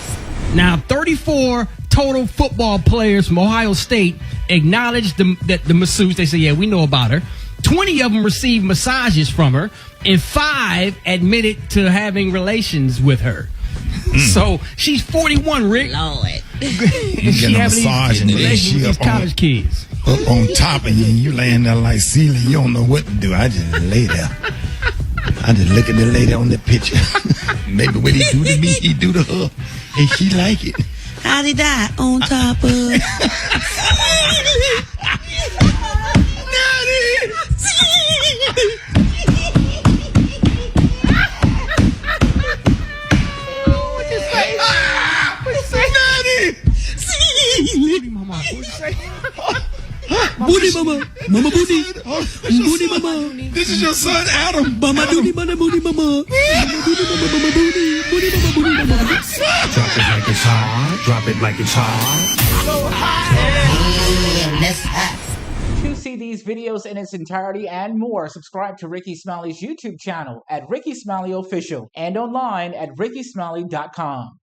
Speaker 5: Now, 34 total football players from Ohio State acknowledged that the masseuse, they say, yeah, we know about her. 20 of them received massages from her, and 5 admitted to having relations with her. So she's 41, Rick.
Speaker 23: Lord.
Speaker 24: She have
Speaker 5: relations with these college kids.
Speaker 24: Up on top of you, and you laying there like Celia. You don't know what to do. I just lay there. I just look at the lady on the picture. Maybe what he do to me, he do to her, and she like it.
Speaker 23: How'd he die? On top of.
Speaker 24: Booty mama, mama booty, booty mama. This is your son Adam. Mama booty, mama booty, mama.
Speaker 9: Drop it like it's hot. Drop it like it's hot.
Speaker 21: To see these videos in its entirety and more, subscribe to Rickey Smiley's YouTube channel at Rickey Smiley Official and online at rickysmiley.com.